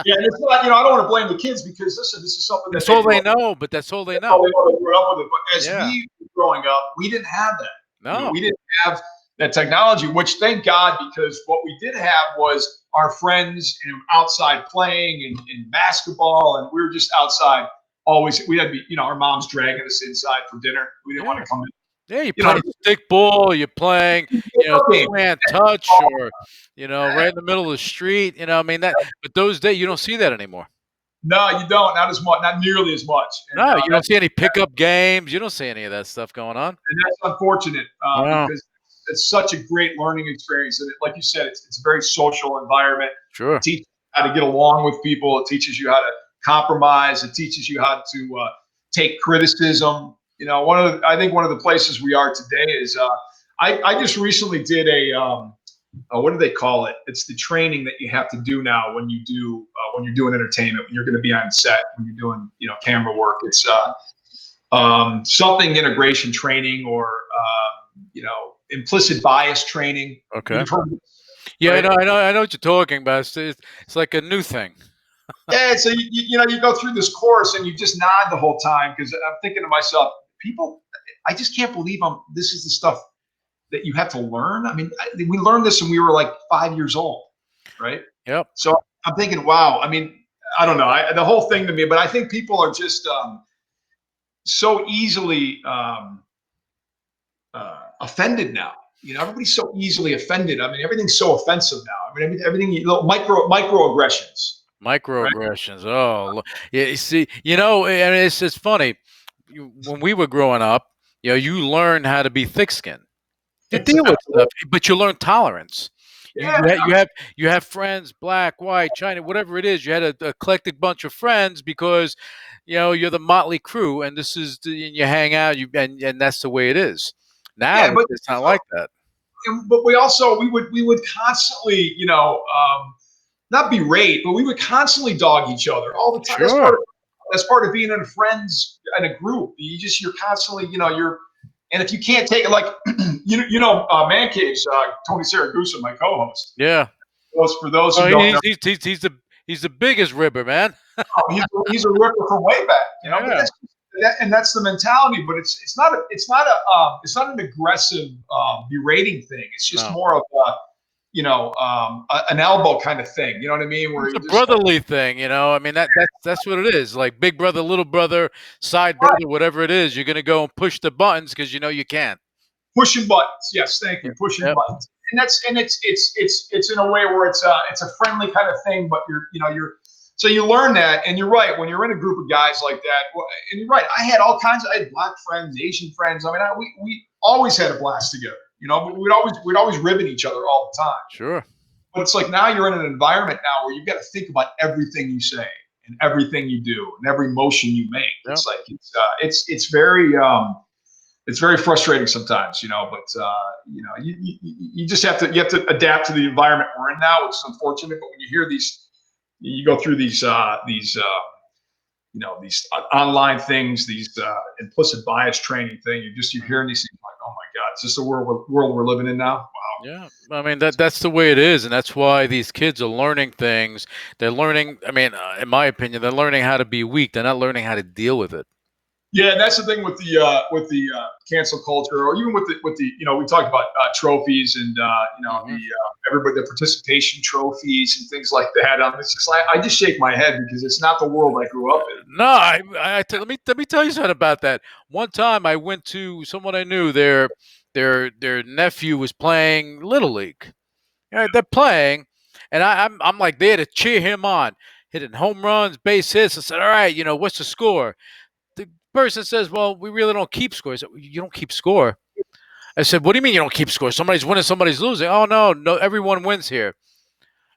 Yeah, and it's not, I don't want to blame the kids because listen, this is something that That's they all grew they up. know. But that's all they That's all know. they know. They grew up with it. But as Yeah. we were growing up, we didn't have that. No. We didn't have that technology, which thank God, because what we did have was our friends and outside playing and basketball, and we were just outside always. We had to be, our moms dragging us inside for dinner. We didn't want Yeah. to come in. Yeah. You're You know, playing stickball. You're playing, okay. two-hand touch, or right in the middle of the street. I mean that. But those days, you don't see that anymore. No, you don't. Not as much. Not nearly as much. And No, you don't that's see any pickup games. You don't see any of that stuff going on. and that's unfortunate Wow. because it's such a great learning experience. And like you said, it's a very social environment. It Sure. teaches you how to get along with people. It teaches you how to compromise. It teaches you how to take criticism. I think one of the places we are today is I just recently did what do they call it? It's the training that you have to do now when you're doing entertainment, when you're going to be on set, when you're doing camera work. It's something integration training or implicit bias training. Okay. You've heard, Yeah, right? I know what you're talking about. It's like a new thing. Yeah, so you go through this course and you just nod the whole time because I'm thinking to myself, people, I just can't believe this is the stuff that you have to learn. I mean, we learned this when we were like 5 years old, right? Yep. So I'm thinking, wow. I mean, I don't know, the whole thing to me, but I think people are just so easily offended now. Everybody's so easily offended. I mean, everything's so offensive now. I mean, everything microaggressions, right? Microaggressions. Oh, yeah. You see, and it's funny. When we were growing up, you learn how to be thick-skinned. You deal with stuff, but you learn tolerance. You Yeah, you, ha- you have you have friends, black, white, China, whatever it is. You had a eclectic bunch of friends because you're the motley crew, and and you hang out. And that's the way it is. Now yeah, but it's not like that. we also we would constantly not berate, but we would constantly dog each other all the time. Sure. That's part of being in friends in a group. You're constantly you're and if you can't take it, like Man Cave's Tony Saragusa, my co-host, Yeah. was for those Oh, who don't know. he's the biggest ribber, man. He's a ripper from way back, But Yeah. that's the mentality. But it's not an aggressive berating thing. It's just No. more of an elbow kind of thing. You know what I mean? Where It's a you just brotherly thing, I mean that's what it is. Like big brother, little brother, side right, brother, whatever it is. You're gonna go and push the buttons because you can't. pushing buttons. Yes, thank you, Yep. pushing Yep. buttons. And it's in a way where it's a friendly kind of thing, but you're so you learn that, and you're right when you're in a group of guys like that. And you're right. I had I had black friends, Asian friends. I mean, we always had a blast together. But we'd always ribbon each other all the time. Sure. But it's like now you're in an environment now where you've got to think about everything you say and everything you do and every motion you make. Yep. It's like it's very frustrating sometimes, But you just have to adapt to the environment we're in now, which is unfortunate. But when you hear you go through these online things, these implicit bias training thing. You're hearing these things like, oh my God, is this the world we're living in now? Wow. Yeah. I mean that's the way it is, and that's why these kids are learning things. They're learning. I mean, in my opinion, they're learning how to be weak. They're not learning how to deal with it. Yeah, and that's the thing with the cancel culture, or even with the we talked about trophies and Hmm. everybody the participation trophies and things like that. It's just like I just shake my head because it's not the world I grew up in. No, let me tell you something about that. One time, I went to someone I knew. Their nephew was playing little league. They're playing, and I'm like there to cheer him on, hitting home runs, base hits. I said, "All right, what's the score?" The person says, "Well, we really don't keep scores." You don't keep score. I said, "What do you mean you don't keep score? Somebody's winning, somebody's losing." Oh no, no, everyone wins here.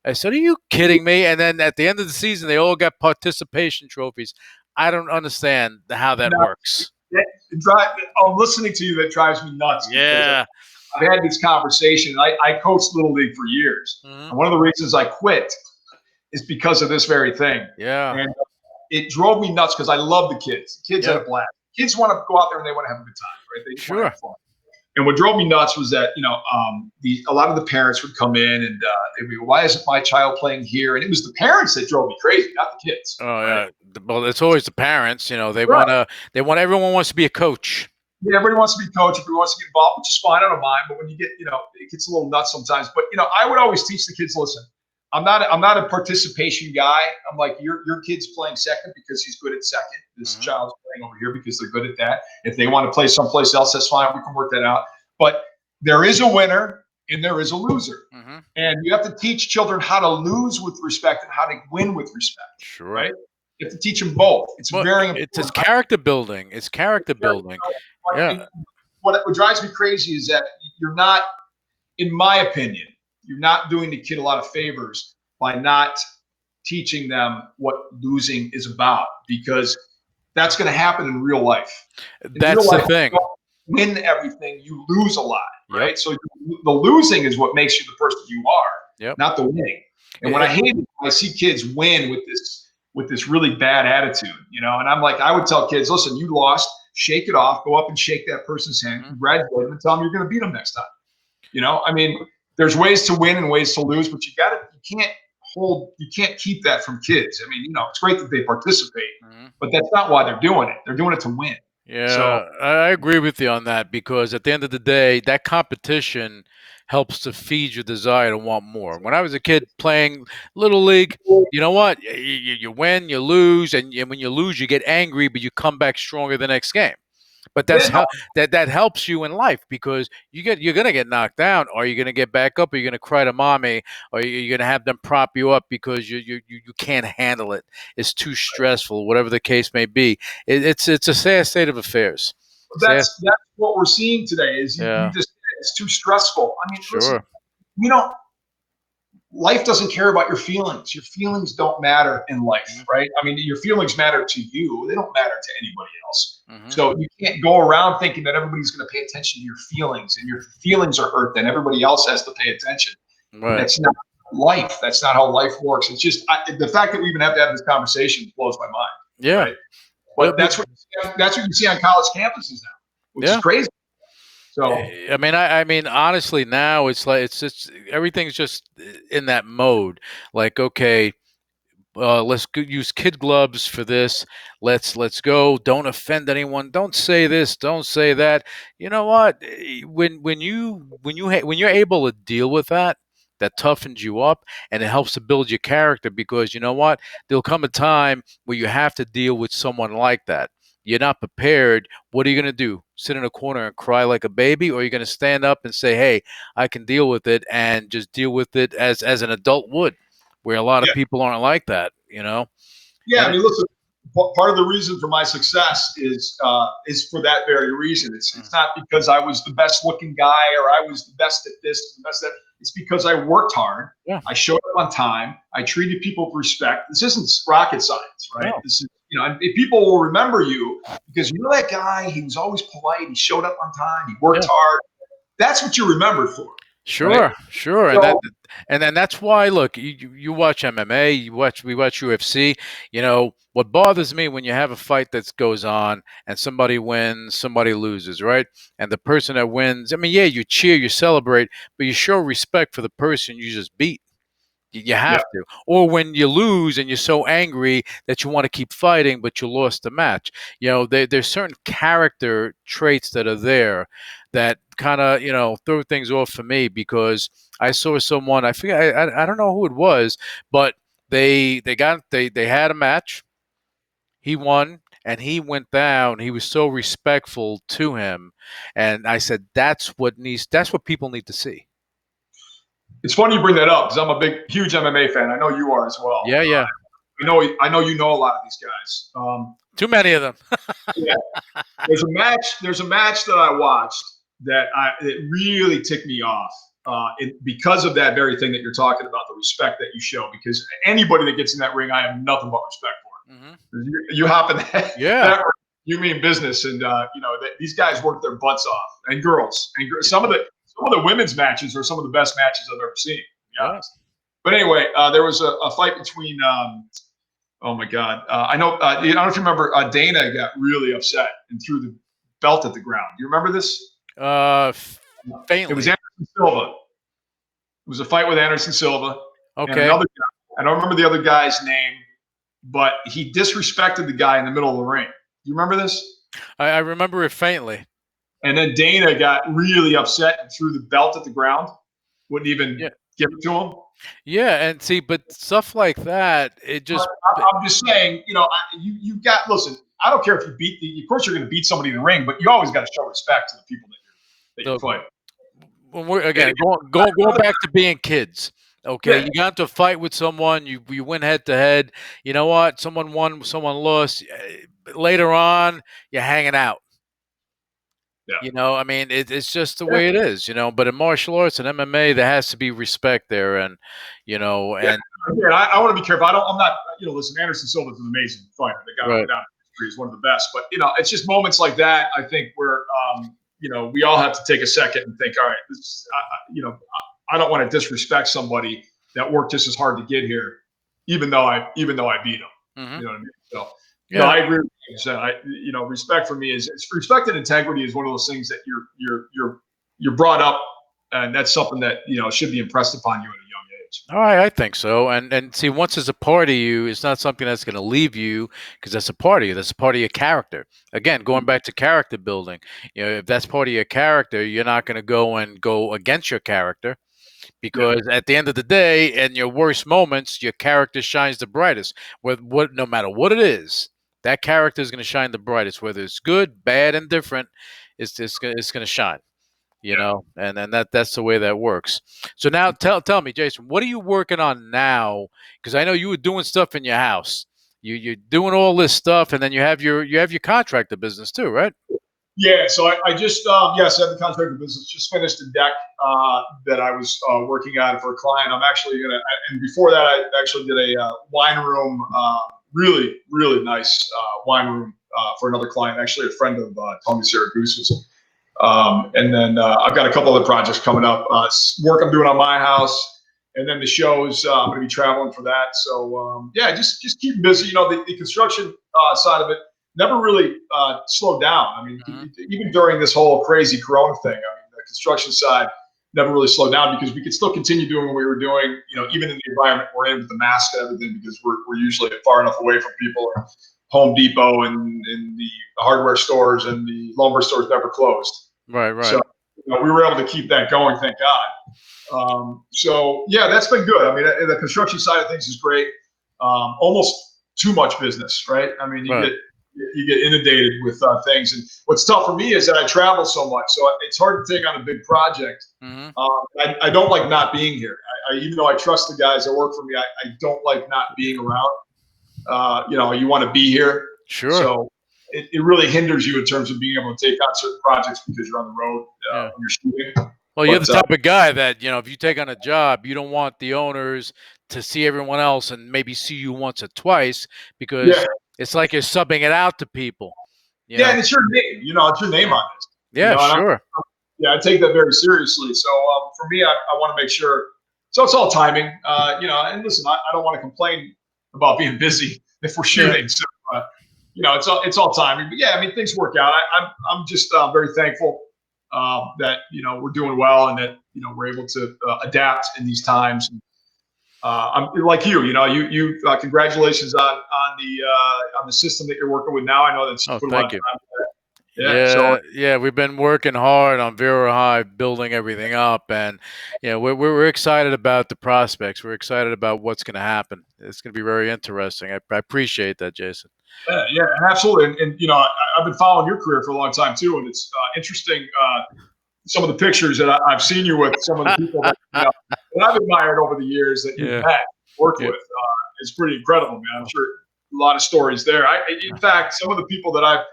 I said, "Are you kidding me?" And then at the end of the season, they all got participation trophies. I don't understand how that Now, works. I'm listening to you. That drives me nuts because Yeah. I've had this conversation. I coached little league for years, Hmm. and one of the reasons I quit is because of this very thing. Yeah. And it drove me nuts because I love the kids. The kids had Yep. a blast. Kids want to go out there and they want to have a good time, right? They want to Sure. have fun. And what drove me nuts was that a lot of the parents would come in and they'd be, "Why isn't my child playing here?" And it was the parents that drove me crazy, not the kids, Oh right? yeah. Well, it's always the parents. Right. Everyone wants to be a coach. Yeah, everybody wants to be coach. Everybody wants to get involved, which is fine. I don't mind. But when you get, it gets a little nuts sometimes. But I would always teach the kids, listen, I'm not a participation guy. I'm like, your kid's playing second because he's good at second. This Hmm. child's playing over here because they're good at that. If they want to play someplace else, that's fine. We can work that out. But there is a winner and there is a loser. Hmm. And you have to teach children how to lose with respect and how to win with respect, Sure. right? You have to teach them both. It's Well, very it's important. character building. It's character building. Yeah. What drives me crazy is that you're not, in my opinion, you're not doing the kid a lot of favors by not teaching them what losing is about, because that's going to happen in real life. In real That's the life, thing. win everything, you lose a lot, Yep. right? So the losing is what makes you the person you are, Yep. not the winning. And when It, I hate it, when I see kids win with this really bad attitude, and I'm like, I would tell kids, listen, you lost, shake it off, go up and shake that person's hand, mhm. congratulate them, and tell them you're going to beat them next time. I mean, there's ways to win and ways to lose, but you can't keep that from kids. I mean, it's great that they participate, Mhm. but that's not why they're doing it. They're doing it to win. So Yeah, I agree with you on that because at the end of the day, that competition helps to feed your desire to want more. When I was a kid playing little league, you know what? You win, you lose, and when you lose, you get angry, but you come back stronger the next game. But yeah, no, that helps you in life because you're gonna get knocked down. Are you gonna get back up? Are you gonna cry to mommy? Or are you gonna have them prop you up because you can't handle it? It's too stressful. Whatever the case may be, it's a sad state of affairs. Sad. that's what we're seeing today. Is you Yeah. just it's too stressful. I mean, listen, Sure. you know, life doesn't care about your feelings. Your feelings don't matter in life, Hmm. right? I mean, your feelings matter to you. They don't matter to anybody else. Hmm. So you can't go around thinking that everybody's going to pay attention to your feelings, and your feelings are hurt. Then everybody else has to pay attention. Right. That's not life. That's not how life works. It's just the fact that we even have to have this conversation blows my mind, Yeah. right? But But that's what you see on college campuses now, which is yeah. crazy. So I mean, honestly, now it's like it's just everything's just in that mode. Like, okay, let's use kid gloves for this. Let's go. Don't offend anyone. Don't say this. Don't say that. You know what? When you're able to deal with that, that toughens you up and it helps to build your character because you know what? There'll come a time where you have to deal with someone like that. You're not prepared. What are you going to do? Sit in a corner and cry like a baby, or are you going to stand up and say, "Hey, I can deal with it," and just deal with it as an adult would? Where a lot of yeah, people aren't like that, you know. yeah. And I it, mean, listen. Part of the reason for my success is for that very reason. mm, It's not because I was the best looking guy or I was the best at this, the best at that. It's because I worked hard. yeah, I showed up on time. I treated people with respect. This isn't rocket science, right? no, This is and people will remember you because that guy. He was always polite. He showed up on time. He worked yeah, hard. That's what you're remembered for, right? sure, sure, So and then that's why look, you watch MMA, we watch UFC. You know what bothers me when you have a fight that goes on and somebody wins, somebody loses, right? And the person that wins, I mean, yeah, you cheer, you celebrate, but you show respect for the person you just beat. You yeah, have to. Or when you lose and you're so angry that you want to keep fighting, but you lost the match. You know, there's certain character traits that are there that kind of, throw things off for me because I saw someone, I forget, I don't know who it was, but they had a match. He won and he went down. He was so respectful to him. And I said, that's what people need to see. it's funny you bring that up because I'm a huge MMA fan. I know you are as well. Yeah, yeah. I know you know a lot of these guys. Too many of them. Yeah, there's a match that I watched that it really ticked me off. Because of that very thing that you're talking about, the respect that you show. Because anybody that gets in that ring, I have nothing but respect Hmm. for. You hop in that, Yeah. that ring, you mean business, and these guys work their butts off, and girls, some of the women's matches are some of the best matches I've ever seen. To be Yeah. honest. But anyway, there was a fight between. Oh my God! I know. I don't know if you remember. Dana got really upset and threw the belt at the ground. Do you remember this? Uh, It was faintly. Anderson Silva. It was a fight with Anderson Silva and Okay. another guy. I don't remember the other guy's name, but he disrespected the guy in the middle of the ring. Do you remember this? I remember it faintly. And then Dana got really upset and threw the belt at the ground. Wouldn't even Yeah. give it to him. Yeah. And see, but stuff like that, it But just, I'm just saying, you got listen. I don't care if you of course you're going to beat somebody in the ring, but you always got to show respect to the people that you look, fight. when we're And again going back to being kids. Okay, yeah, you got into a fight with someone, you went head to head. You know what? Someone won, someone lost. Later on, you're hanging out. yeah, I mean, it's just the yeah. way it is. But in martial arts and MMA, there has to be respect there, and Yeah. and Again, I want to be careful. I'm not. Listen, Anderson Silva's an amazing fighter. The guy right. went down in history is one of the best. But it's just moments like that. I think where we all have to take a second and think, all right, I don't want to disrespect somebody that worked just as hard to get here, even though I beat them. Hmm. You know what I mean? So, no, Yeah. I agree with you. Respect for me is respect and integrity is one of those things that you're brought up, and that's something that should be impressed upon you at a young age. All right, I think so. And see, once it's a part of you, it's not something that's going to leave you because that's a part of you. That's a part of your character. Again, going back to character building, if that's part of your character, you're not going to go against your character Yeah, because at the end of the day, in your worst moments, your character shines the brightest. No matter what it is, that character is going to shine the brightest. Whether it's good, bad, and different, it's going to shine. yeah. And that's the way that works. So now tell me, Jason, what are you working on now? Because I know you were doing stuff in your house. You're doing all this stuff, and then you have your contractor business too, right? Yeah, so I just yes, I have the contractor business. Just finished a deck that I was working on for a client. I'm actually gonna, and before that, I actually did a wine room, really really nice wine room for another client. Actually, a friend of Tony Syracuse. And then I've got a couple other projects coming up. Work I'm doing on my house, and then the shows. I'm going to be traveling for that. So yeah, just keep busy. The construction side of it never really slowed down. I mean, Hmm. even during this whole crazy Corona thing, I mean, the construction side never really slowed down because we could still continue doing what we were doing. Even in the environment we're in with the mask and everything, because we're usually far enough away from people. Home Depot and the hardware stores and the lumber stores never closed. Right, So right, we were able to keep that going, thank God. So yeah, that's been good. I mean, the construction side of things is great. Almost too much business, right? I mean, you right. get inundated with things, and what's tough for me is that I travel so much, so it's hard to take on a big project. Hmm. I don't like not being here. Even though I trust the guys that work for me, I don't like not being around. You want to be here, Sure. so it really hinders you in terms of being able to take on certain projects because you're on the road Yeah. when you're shooting. Well, you're the But type of guy that, if you take on a job, you don't want the owners to see everyone else and maybe see you once or twice because yeah, it's like you're subbing it out to people, you yeah, know? and it's your name. It's your name Yeah. on this. Yeah, And sure. I take that very seriously. So for me, I want to make sure. So it's all timing. And listen, I don't want to complain about being busy if we're Yeah. shooting. So it's all timing. But yeah, I mean things work out. I'm just very thankful that we're doing well and that we're able to adapt in these times. I'm like congratulations on the system that you're working with now. I know that you Oh, put a lot of thank you. time. Yeah. So Yeah, yeah, we've been working hard on Vera Hive, building everything up, and we're excited about the prospects. We're excited about what's going to happen. It's going to be very interesting. I appreciate that, Jason. yeah, absolutely. And I've been following your career for a long time too, and it's interesting. Some of the pictures that I've seen you with, some of the people that I've admired over the years that you've Yeah, met, worked yeah. with, is pretty incredible, man. I'm sure a lot of stories there. In fact, some of the people that I've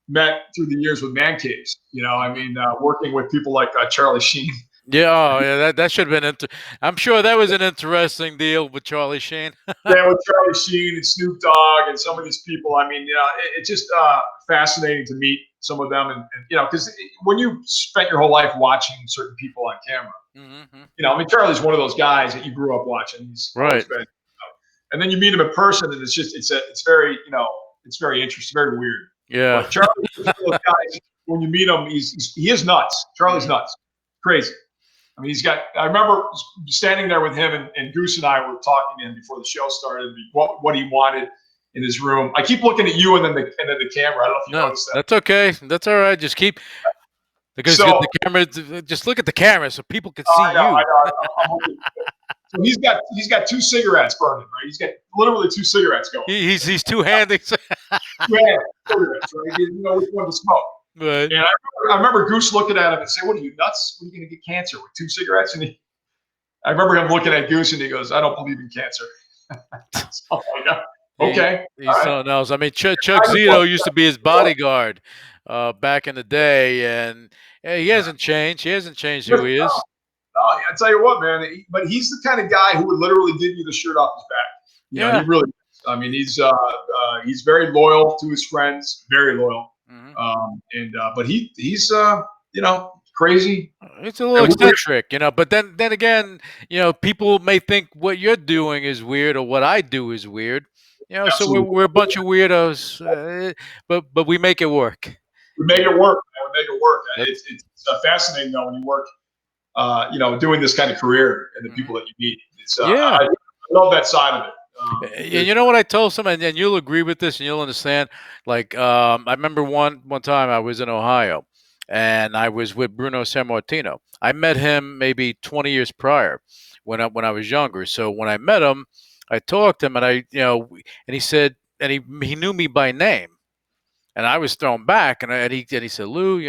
met through the years with man caves, I Mhm. mean, working with people like Charlie Sheen. Yeah, oh, yeah, that should have been. I'm sure that was an interesting deal with Charlie Sheen. Yeah, with Charlie Sheen and Snoop Dogg and some of these people. I mean, it's just fascinating to meet some of them, and because when you spent your whole life watching certain people on camera, Hmm. I mean, Charlie's one of those guys that you grew up watching. He's always Right. been, and then you meet him in person, and it's very, it's very interesting, very weird. Yeah. But Charlie's one of those guys. When you meet him, he is nuts. Charlie's Mhm. nuts, crazy. I mean, I remember standing there with him, and Goose and I were talking to him before the show started. What he wanted in his room. I keep looking at you, and then the camera. I don't know if you No, noticed that. that's okay. That's all right. Just keep because So the camera. Just look at the camera so people can see I know, I you. know. I'm looking. So he's got two cigarettes burning, right? He's got literally two cigarettes going. He's two handing. Yeah, cigarettes, right? He didn't know which one to smoke. But And I remember Goose looking at him and saying, "What are you nuts? What are you going to get cancer with two cigarettes?" And I remember him looking at Goose and he goes, "I don't believe in cancer." So I'm like, okay, he's all right. something else. I mean, Chuck I just want Zito used to be his bodyguard back in the day, and he to, hasn't changed. He hasn't changed no, who he is. I tell you what, man. But he's the kind of guy who would literally give you the shirt off his back. He Yeah. really is. I mean, he's very loyal to his friends, very loyal. Hmm. And but he's crazy. It's a little And eccentric, but then again, people may think what you're doing is weird or what I do is weird. So we're absolutely, we're a bunch of weirdos, but we make it work. we make it work. Man. We make it work. That's It's fascinating though when you work, doing this kind of career and the mhm. people that you meet. It's Yeah. I love that side of it. And you know what I told someone, and you'll agree with this, and you'll understand. Like, I remember one time I was in Ohio, and I was with Bruno Sammartino. I met him maybe 20 years prior, when I was younger. So when I met him, I talked to him, and and he said, and he knew me by name. And I was thrown back, and he said, "Lou,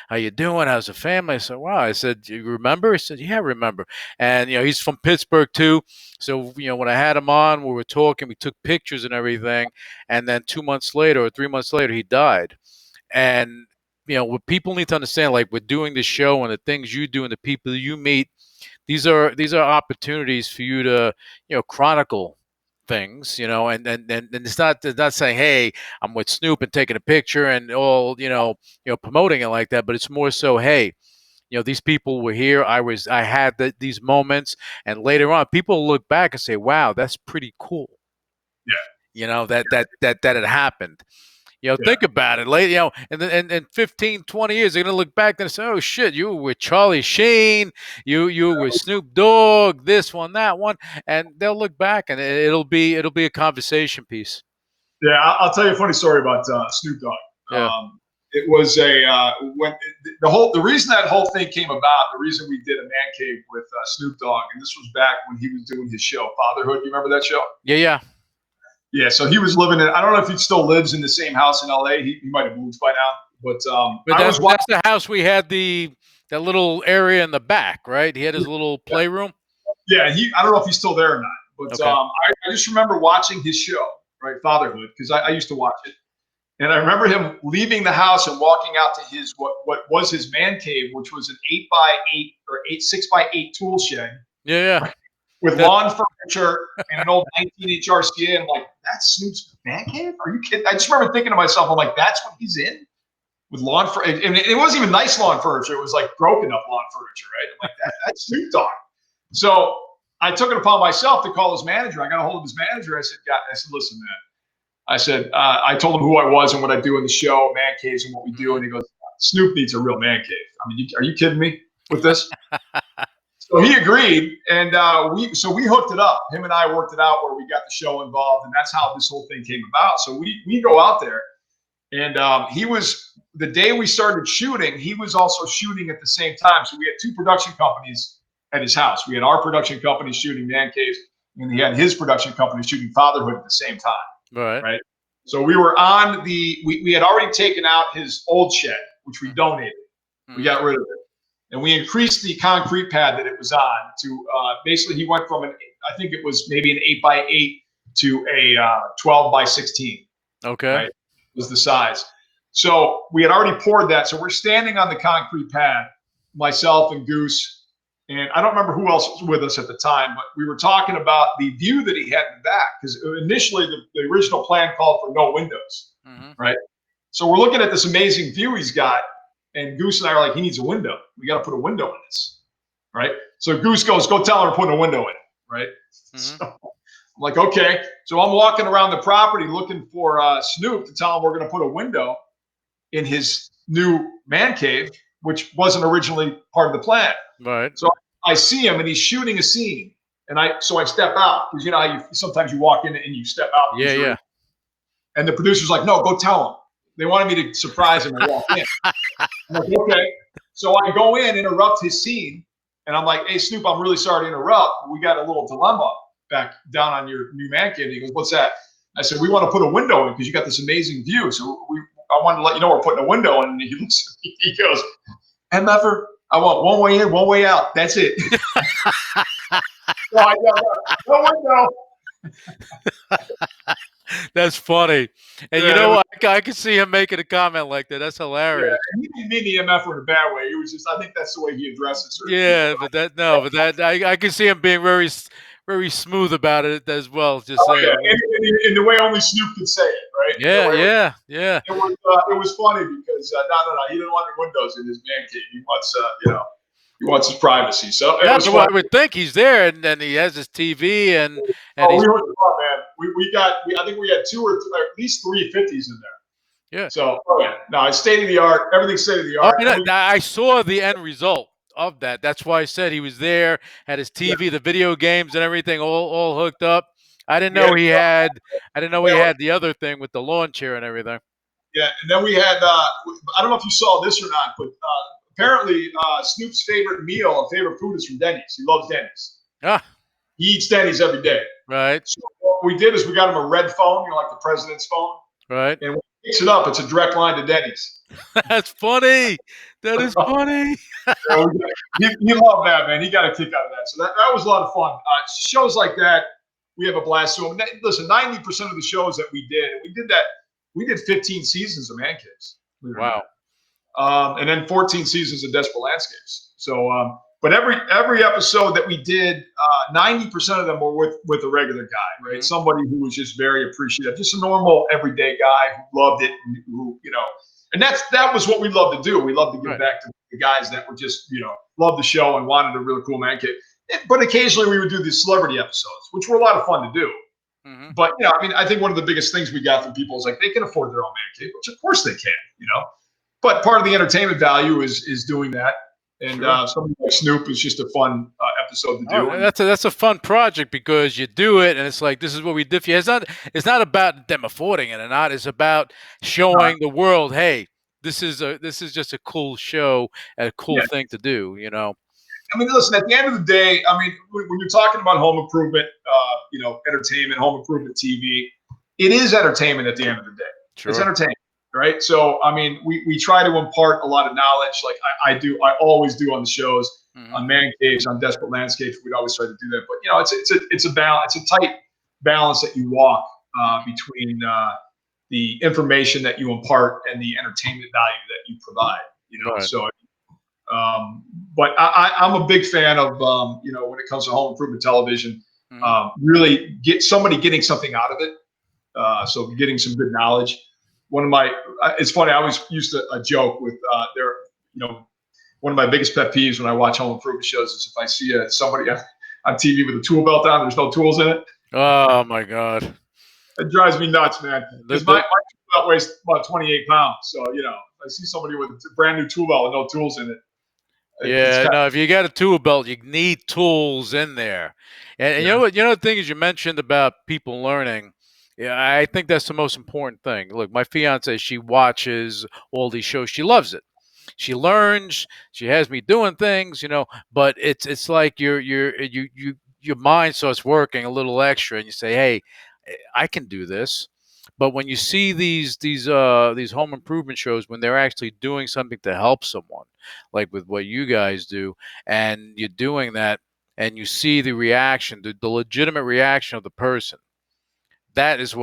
how you doing? How's the family?" I said, "Wow." I said, "You remember?" He said, "Yeah, I remember." And he's from Pittsburgh too. So when I had him on, we were talking, we took pictures and everything. And then 2 months later or 3 months later, he died. And what people need to understand, like with doing this show and the things you do and the people you meet, these are opportunities for you to chronicle things, and it's not saying, hey, I'm with Snoop and taking a picture and all, promoting it like that, but it's more so, hey, these people were here, I had these moments, and later on people look back and say, wow, that's pretty cool, Yeah, that it happened. yeah, Think about it. Later, and then in 15, 20 years, they're gonna look back and say, "Oh shit, you were with Charlie Sheen, you were with Snoop Dogg, this one, that one," and they'll look back and it'll be a conversation piece. yeah. I'll tell you a funny story about Snoop Dogg. Yeah, It was a when the reason that whole thing came about. The reason we did a man cave with Snoop Dogg, and this was back when he was doing his show Fatherhood. You remember that show? yeah, yeah, Yeah. So he was living in. I don't know if he still lives in the same house in L.A. He might have moved by now, but but I that's was watching. that's the house we had that little area in the back, right? He had his little playroom. Yeah, I don't know if he's still there or not, but Okay. I just remember watching his show, right, Fatherhood, because I used to watch it. And I remember him leaving the house and walking out to his what was his man cave, which was an 8x8 or 6x8 tool shed, Yeah, yeah. right, with That lawn furniture and an old 19-inch RCA. And I'm like, that's Snoop's man cave? Are you kidding? I just remember thinking to myself, I'm like, that's what he's in with lawn furniture. And it wasn't even nice lawn furniture. It was like broken up lawn furniture, right? I'm like, that's Snoop Dogg. So I took it upon myself to call his manager. I got a hold of his manager. I said, listen, man. I said, I told him who I was and what I do in the show, man caves, and what we do. And mhm. he goes, Snoop needs a real man cave. I mean, are you kidding me with this? So he agreed, and we hooked it up. Him and I worked it out where we got the show involved, and that's how this whole thing came about. So we go out there, and he was the day we started shooting. He was also shooting at the same time. So we had two production companies at his house. We had our production company shooting man caves, and he had his production company shooting Fatherhood at the same time, Right. right? So we were on we had already taken out his old shed, which we donated. We Mm-hmm. got rid of it. And we increased the concrete pad that it was on to basically he went from I think it was maybe an 8x8 to a 12x16, Okay. right? Was the size. So we had already poured that. So we're standing on the concrete pad, myself and Goose, and I don't remember who else was with us at the time, but we were talking about the view that he had in the back because initially the original plan called for no windows, Mm-hmm. right? So we're looking at this amazing view he's got, and Goose and I are like, he needs a window. We got to put a window in this, right? So Goose goes, go tell her to put a window in, right? Mm-hmm. So I'm like, okay. So I'm walking around the property looking for Snoop to tell him we're going to put a window in his new man cave, which wasn't originally part of the plan. Right. So I see him and he's shooting a scene. And I step out because you know how sometimes you walk in and you step out Yeah, because you're in. yeah. And the producer's like, no, go tell him. They wanted me to surprise him and walk in. I'm like, okay. So I go in, interrupt his scene, and I'm like, hey, Snoop, I'm really sorry to interrupt. We got a little dilemma back down on your new man cave. He goes, what's that? I said, we want to put a window in because you got this amazing view. So I wanted to let you know we're putting a window in. And he looks, he goes, MFer, I want one way in, one way out. That's it. So I go, no window. That's funny. And Yeah, I could see him making a comment like that. That's yeah. hilarious. And he didn't mean the MF in a bad way. It was just, I think that's the way he addresses certain people. Yeah, but that no, but that I could see him being very very smooth about it as well. Just Oh yeah, saying, in the way only Snoop could say it, right? In the yeah, way yeah, yeah. it was funny because no, he didn't want any windows in his man cave. He wants he wants his privacy. So it Yeah, was well, funny. I would think he's there, and then he has his TV, and Oh, we he's hooked him up, man. I think we had two or three, at least 350s in there. yeah. So yeah, no, it's state of the art. Everything's state of the Oh, art. And we I saw the end result of that. That's why I said he was there, had his yeah, TV, the video games, and everything all hooked up. I didn't we had know he had. I didn't know he yeah, had the other thing with the lawn chair and everything. yeah, and then we had I don't know if you saw this or not, but apparently Snoop's favorite meal and favorite food is from Denny's. He loves Denny's. Ah, He eats Denny's every day. right, So what we did is we got him a red phone, like the president's phone, right. and when he picks it up, it's a direct line to Denny's. That's funny. That is funny. So he loved that, man. He got a kick out of that. So that was a lot of fun. Shows like that, we have a blast to them. Listen, 90% of the shows that we did 15 seasons of Man Caves, believe it or Wow. not. And then 14 seasons of Desperate Landscapes. So, but every episode that we did, 90% of them were with a regular guy, right? Mhm. Somebody who was just very appreciative, just a normal everyday guy who loved it, and who and that was what we loved to do. We loved to give Right. back to the guys that were just loved the show and wanted a really cool man cave. But occasionally we would do these celebrity episodes, which were a lot of fun to do. Hmm. But I mean, I think one of the biggest things we got from people is like they can afford their own man cave, which of course they can. But part of the entertainment value is doing that. And Sure. something like Snoop is just a fun episode to Oh, do. And that's a fun project because you do it and it's like this is what we did for you. It's not about them affording it or not. It's about uh, showing the world, hey, this is just a cool show, a cool yeah, thing to do. I mean, listen. At the end of the day, I mean, when you're talking about home improvement, entertainment, home improvement TV, it is entertainment at the end of the day. It's Sure. entertainment, right? So, I mean, we try to impart a lot of knowledge, like I do, I always do on the shows, Hmm. on man caves, on desperate landscapes. We'd always try to do that, but it's a balance, it's a tight balance that you walk between the information that you impart and the entertainment value that you provide. Right. So um, but I'm a big fan of when it comes to home improvement television, Hmm. really get somebody getting something out of it. So getting some good knowledge. It's funny. I always used to a joke with one of my biggest pet peeves when I watch home improvement shows is if I see somebody on TV with a tool belt on, there's no tools in it. Oh my God. It drives me nuts, man. The, Because my the, tool belt weighs about 28 pounds. So if I see somebody with a brand new tool belt with no tools in it, it's yeah, kind no, if you got a tool belt, you need tools in there. And of you know what? You know the thing is you mentioned about people learning. Yeah, I think that's the most important thing. Look, my fiance, she watches all these shows. She loves it. She learns. She has me doing things, but it's like your mind starts working a little extra, and you say, "Hey, I can do this." But when you see these home improvement shows, when they're actually doing something to help someone, like with what you guys do, and you're doing that, and you see the reaction, the legitimate reaction of the person, that is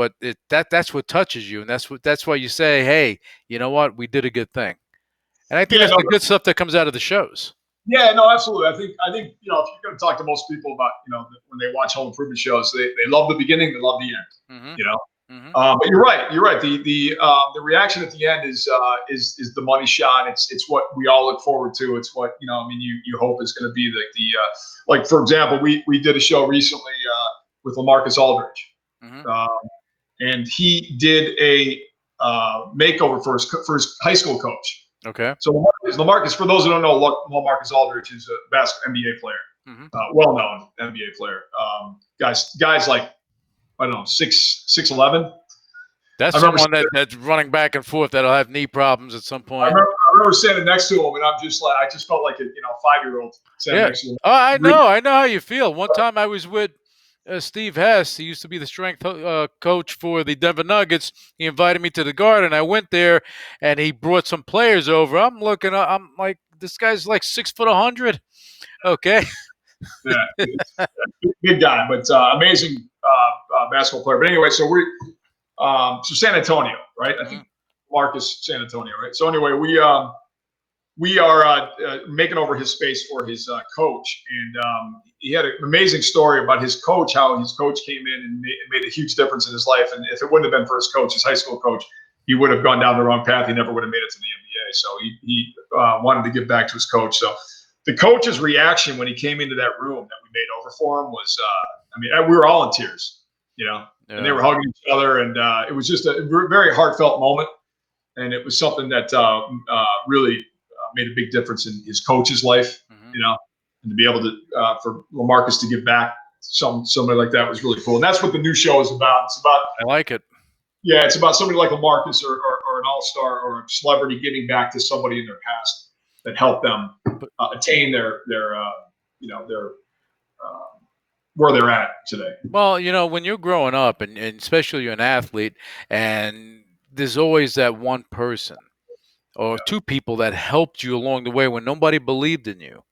that's what touches you, and that's why you say, "Hey, you know what? We did a good thing." And I think yeah, that's no, the good stuff that comes out of the shows. yeah, no, absolutely. I think if you're going to talk to most people about when they watch home improvement shows, they love the beginning, they love the end. Hmm. You know, Hmm. but you're right. You're right. The reaction at the end is the money shot. It's what we all look forward to. It's what I mean. You hope is going to be like for example, we did a show recently with LaMarcus Aldridge, Hmm. um, and he did a makeover for his high school coach. Okay. So LaMarcus, for those who don't know, LaMarcus Aldridge is a NBA player, Hmm. well-known NBA player. Guys like I don't know 6'11". That's I remember someone that's running back and forth that'll have knee problems at some I point. remember, I remember standing next to him, and I just felt like a 5-year-old standing Yeah. next to him. Oh, I know how you feel. One time I was with Steve Hess. He used to be the strength coach for the Denver Nuggets. He invited me to the Garden. I went there, and he brought some players over. I'm looking. I'm like, this guy's like 6 foot 100. Okay. Yeah, good guy, but amazing basketball player. But anyway, so so San Antonio, right? I Hmm. think Marcus San Antonio, right? So anyway, we are making over his space for his coach, and he had an amazing story about his coach, how his coach came in and made a huge difference in his life. And if it wouldn't have been for his coach, his high school coach, he would have gone down the wrong path. He never would have made it to the NBA. So he wanted to give back to his coach. So the coach's reaction when he came into that room that we made over for him was, I mean, we were all in tears, and they were hugging each other, and it was just a very heartfelt moment. And it was something that really made a big difference in his coach's life, and to be able to for LaMarcus to give back somebody like that was really cool. And that's what the new show is about. It's about I like it. Yeah, it's about somebody like LaMarcus or an all-star or a celebrity giving back to somebody in their past that helped them attain their where they're at today. Well, when you're growing up, and especially you're an athlete, and there's always that one person or two people that helped you along the way when nobody believed in you,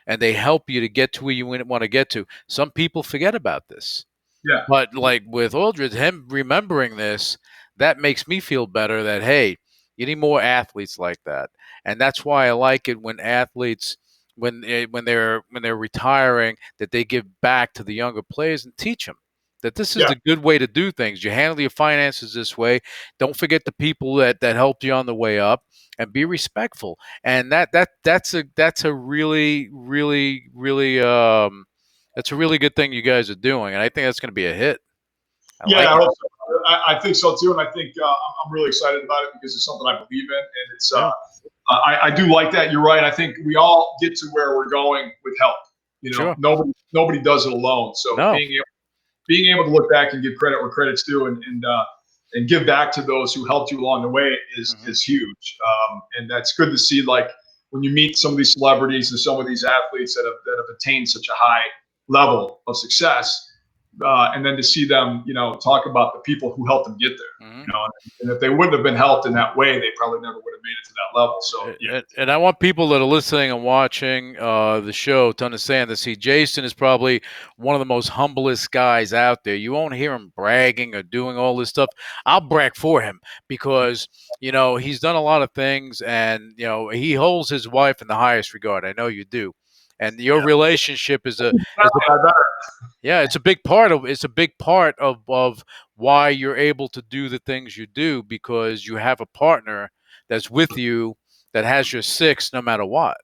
and they help you to get to where you want to get to. Some people forget about this. Yeah. But like with Aldridge, him remembering this, that makes me feel better that, hey, you need more athletes like that. And that's why I like it when athletes, when they're retiring, that they give back to the younger players and teach them that this is Yeah. the good way to do things. You handle your finances this way. Don't forget the people that helped you on the way up, and be respectful. And that's a really, really, really that's a really good thing you guys are doing, and I think that's going to be a hit. I Yeah, like it. I think so too, and I think I'm really excited about it because it's something I believe in, and it's Yeah, I do like that. You're right. I think we all get to where we're going with help. sure. Nobody does it alone. So No. being able to look back and give credit where credit's due, and give back to those who helped you along the way is huge. And that's good to see. Like when you meet some of these celebrities and some of these athletes that have attained such a high level of success, and then to see them, talk about the people who helped them get there. Mhm. And if they wouldn't have been helped in that way, they probably never would have made it to that level. So yeah. And I want people that are listening and watching the show to understand that. See, Jason is probably one of the most humblest guys out there. You won't hear him bragging or doing all this stuff. I'll brag for him because he's done a lot of things, and he holds his wife in the highest regard. I know you do, and your relationship is a yeah, it's a big part of why you're able to do the things you do, because you have a partner that's with you, that has your six no matter what.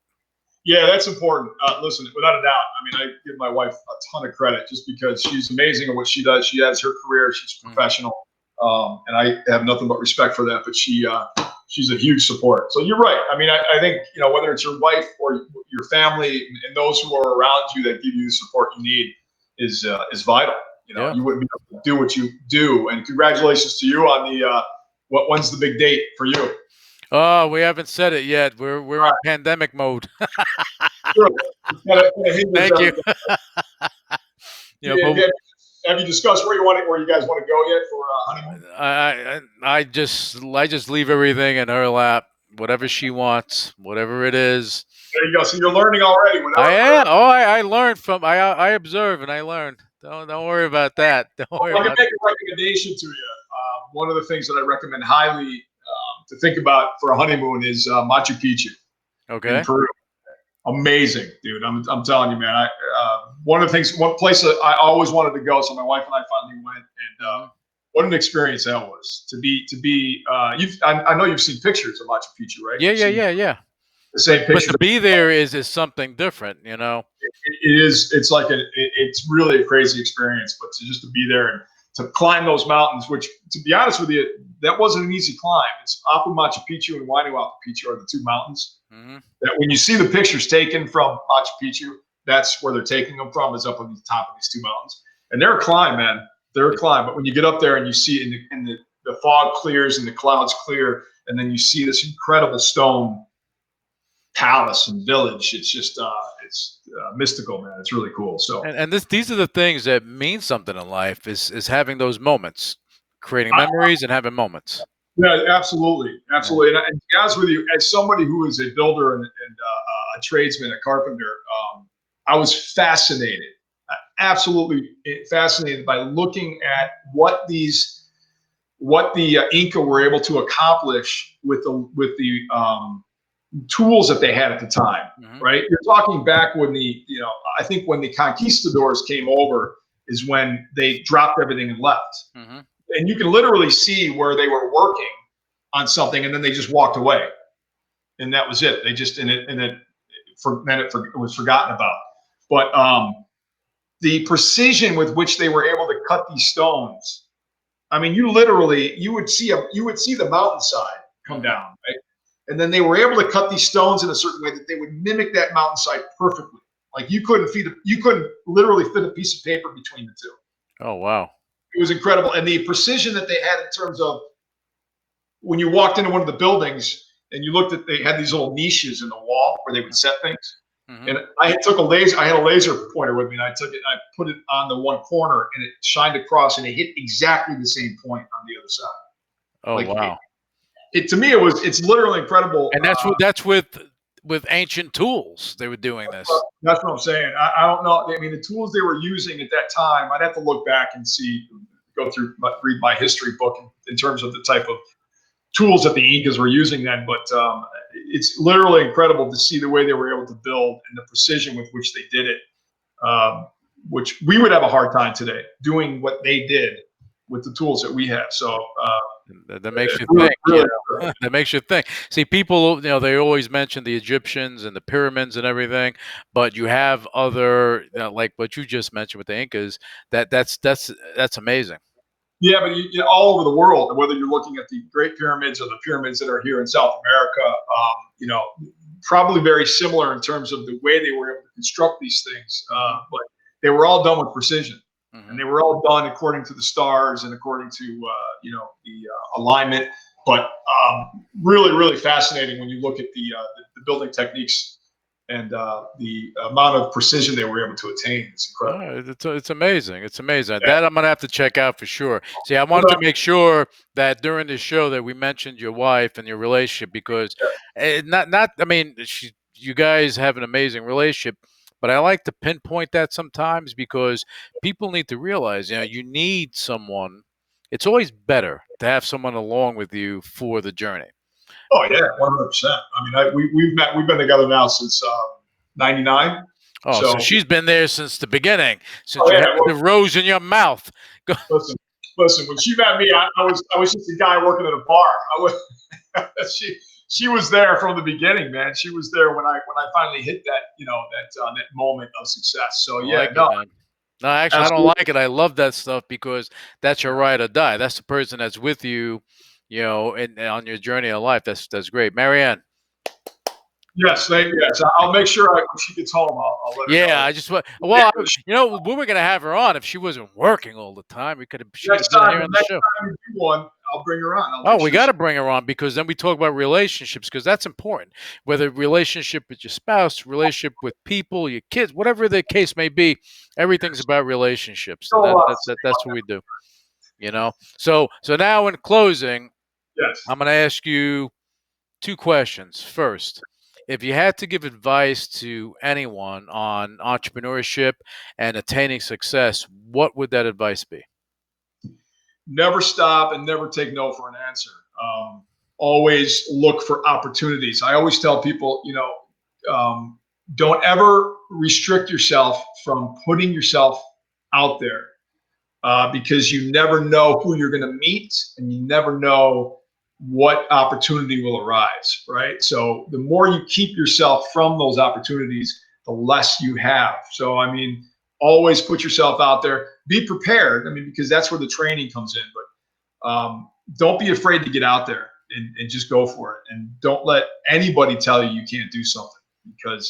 Yeah, that's important. Listen, without a doubt, I mean, I give my wife a ton of credit just because she's amazing at what she does. She has her career; she's professional, and I have nothing but respect for that. But she's a huge support. So you're right. I mean, I think whether it's your wife or your family and those who are around you that give you the support you need is vital. Yeah. You wouldn't be able to do what you do. And congratulations to you on the when's the big date for you? Oh, we haven't said it yet. We're in pandemic mode. Sure. Thank you. But Have you discussed where you guys want to go yet for honeymoon? I just leave everything in her lap. Whatever she wants, whatever it is. There you go. So you're learning already. I am. Oh, I learned from. I observe and I learn. Don't worry about that. Don't worry I can about. make a recommendation to you. One of the things that I recommend highly to think about for a honeymoon is Machu Picchu in Okay. Peru. Amazing, dude. I'm telling you, man. One place that I always wanted to go. So my wife and I finally went, and what an experience that was to be. I know you've seen pictures of Machu Picchu, right? Yeah. The same But picture. to be there is something different. It is. It's like it's really a crazy experience. But to be there and to climb those mountains, which, to be honest with you, that wasn't an easy climb. It's Apu Machu Picchu and Huayna Picchu are the two mountains. That when you see the pictures taken from Machu Picchu, that's where they're taking them from, is up on the top of these two mountains. And they're a climb, man. They're a climb. But when you get up there and you see it and the fog clears and the clouds clear, and then you see this incredible stone palace and village, it's just it's mystical, man. It's really cool. So And these are the things that mean something in life, is having those moments, creating memories and having moments. yeah, absolutely, Yeah. absolutely. And to be honest with you, as somebody who is a builder and a tradesman, a carpenter, I was fascinated, absolutely fascinated by looking at what the Inca were able to accomplish with the tools that they had at the time, Hmm. right? You're talking back when I think when the conquistadors came over is when they dropped everything and left. Hmm. And you can literally see where they were working on something and then they just walked away. And that was it. They just, it was forgotten about. But the precision with which they were able to cut these stones, I mean, you would see the mountainside come Hmm. down, right? And then they were able to cut these stones in a certain way that they would mimic that mountainside perfectly. Like you couldn't literally fit a piece of paper between the two. Oh, wow. It was incredible, and the precision that they had in terms of when you walked into one of the buildings and you looked at, they had these little niches in the wall where they would set things. Hmm. And I had a laser pointer with me, and I took it and I put it on the one corner, and it shined across, and it hit exactly the same point on the other side. Oh, Like wow. to me, it's literally incredible. And that's with ancient tools they were doing this. That's what I'm saying. I don't know. I mean, the tools they were using at that time, I'd have to look back and read my history book in terms of the type of tools that the Incas were using then. But it's literally incredible to see the way they were able to build and the precision with which they did it, which we would have a hard time today doing what they did with the tools that we have. So That makes you really, think, really, that makes you think. See, people, they always mention the Egyptians and the pyramids and everything, but you have other, like what you just mentioned with the Incas. That's amazing. yeah, but all over the world, whether you're looking at the Great Pyramids or the pyramids that are here in South America, probably very similar in terms of the way they were able to construct these things. Hmm. But they were all done with precision, and Hmm. they were all done according to the stars and according to the alignment. But really, really fascinating when you look at the building techniques and the amount of precision they were able to attain. It's incredible. It's amazing. It's amazing. Yeah. That I'm gonna have to check out for sure. See, I wanted to make sure that during this show that we mentioned your wife and your relationship because not I mean you guys have an amazing relationship, but I like to pinpoint that sometimes because people need to realize you need someone. It's always better to have someone along with you for the journey. Oh yeah, 100%. I mean, we've been together now since '99. Oh, So so she's been there since the beginning, since oh you yeah, had the well, rose in your mouth. listen, listen. When she met me, I was just a guy working at a bar. I was she was there from the beginning, man. She was there when I finally hit that moment of success. So I yeah, like it, no, man. No, actually, I don't absolutely. like it. I love that stuff because that's your ride or die. That's the person that's with you, and on your journey of life. That's great, Marianne. Yes. I'll make sure when she gets home, I'll let her Yeah, know. I just wa- Yeah, well, we were gonna have her on if she wasn't working all the time. She could have been here the on the next show. time you do one, I'll bring her on. I'll Oh, make we sure got she. to bring her on because then we talk about relationships because that's important. Whether relationship with your spouse, relationship with people, your kids, whatever the case may be, everything's about relationships, and Still a lot to that's what we do. So now in closing, Yes. I'm going to ask you two questions. First, if you had to give advice to anyone on entrepreneurship and attaining success, what would that advice be? Never stop and never take no for an answer. Always look for opportunities. I always tell people, don't ever restrict yourself from putting yourself out there because you never know who you're going to meet and you never know what opportunity will arise, right? So the more you keep yourself from those opportunities, the less you have. So, I mean, always put yourself out there. Be prepared. I mean, because that's where the training comes in. But don't be afraid to get out there and just go for it. And don't let anybody tell you can't do something because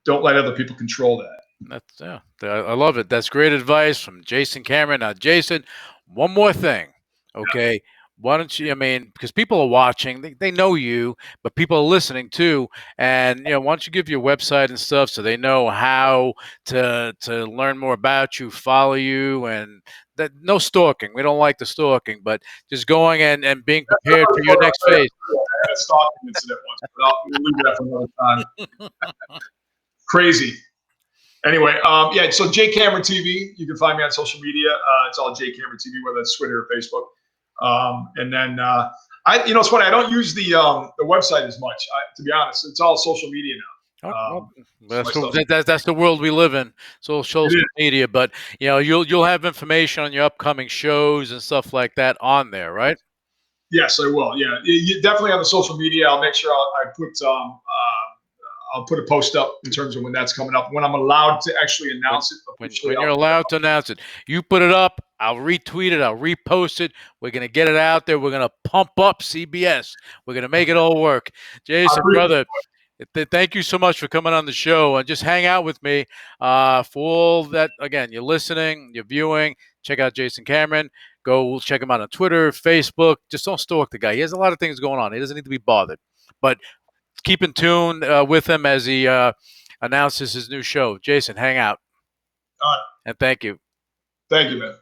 don't let other people control that. That's yeah, I love it. That's great advice from Jason Cameron. Now, Jason, one more thing, okay? Why don't you? I mean, because people are watching, they know you, but people are listening too. And why don't you give your website and stuff so they know how to learn more about you, follow you, and that no stalking. We don't like the stalking, but just going and being prepared for your next phase. I had a stalking incident once, but we'll leave that for another time. Crazy. Anyway, yeah. So Jay Cameron TV. You can find me on social media. It's all Jay Cameron TV, whether it's Twitter or Facebook. And then It's funny. I don't use the website as much. To be honest, it's all social media now. Oh, well, So my stuff. that's the world we live in. It Social is. media, but you'll have information on your upcoming shows and stuff like that on there, right? Yes, I will. Yeah, you definitely on the social media. I'll make sure I'll put a post up in terms of when that's coming up. When I'm allowed to actually When announce it officially, when I'll you're put it allowed to announce it, you put it up. I'll retweet it. I'll repost it. We're gonna get it out there. We're gonna pump up CBS. We're gonna make it all work. I Jason, appreciate brother, thank you so much for coming on the show and just hang out with me. For all that, again, you're listening, you're viewing. Check out Jason Cameron. Go check him out on Twitter, Facebook. Just don't stalk the guy. He has a lot of things going on. He doesn't need to be bothered. But keep in tune with him as he announces his new show. Jason, hang out All right. and thank you. Thank you, man.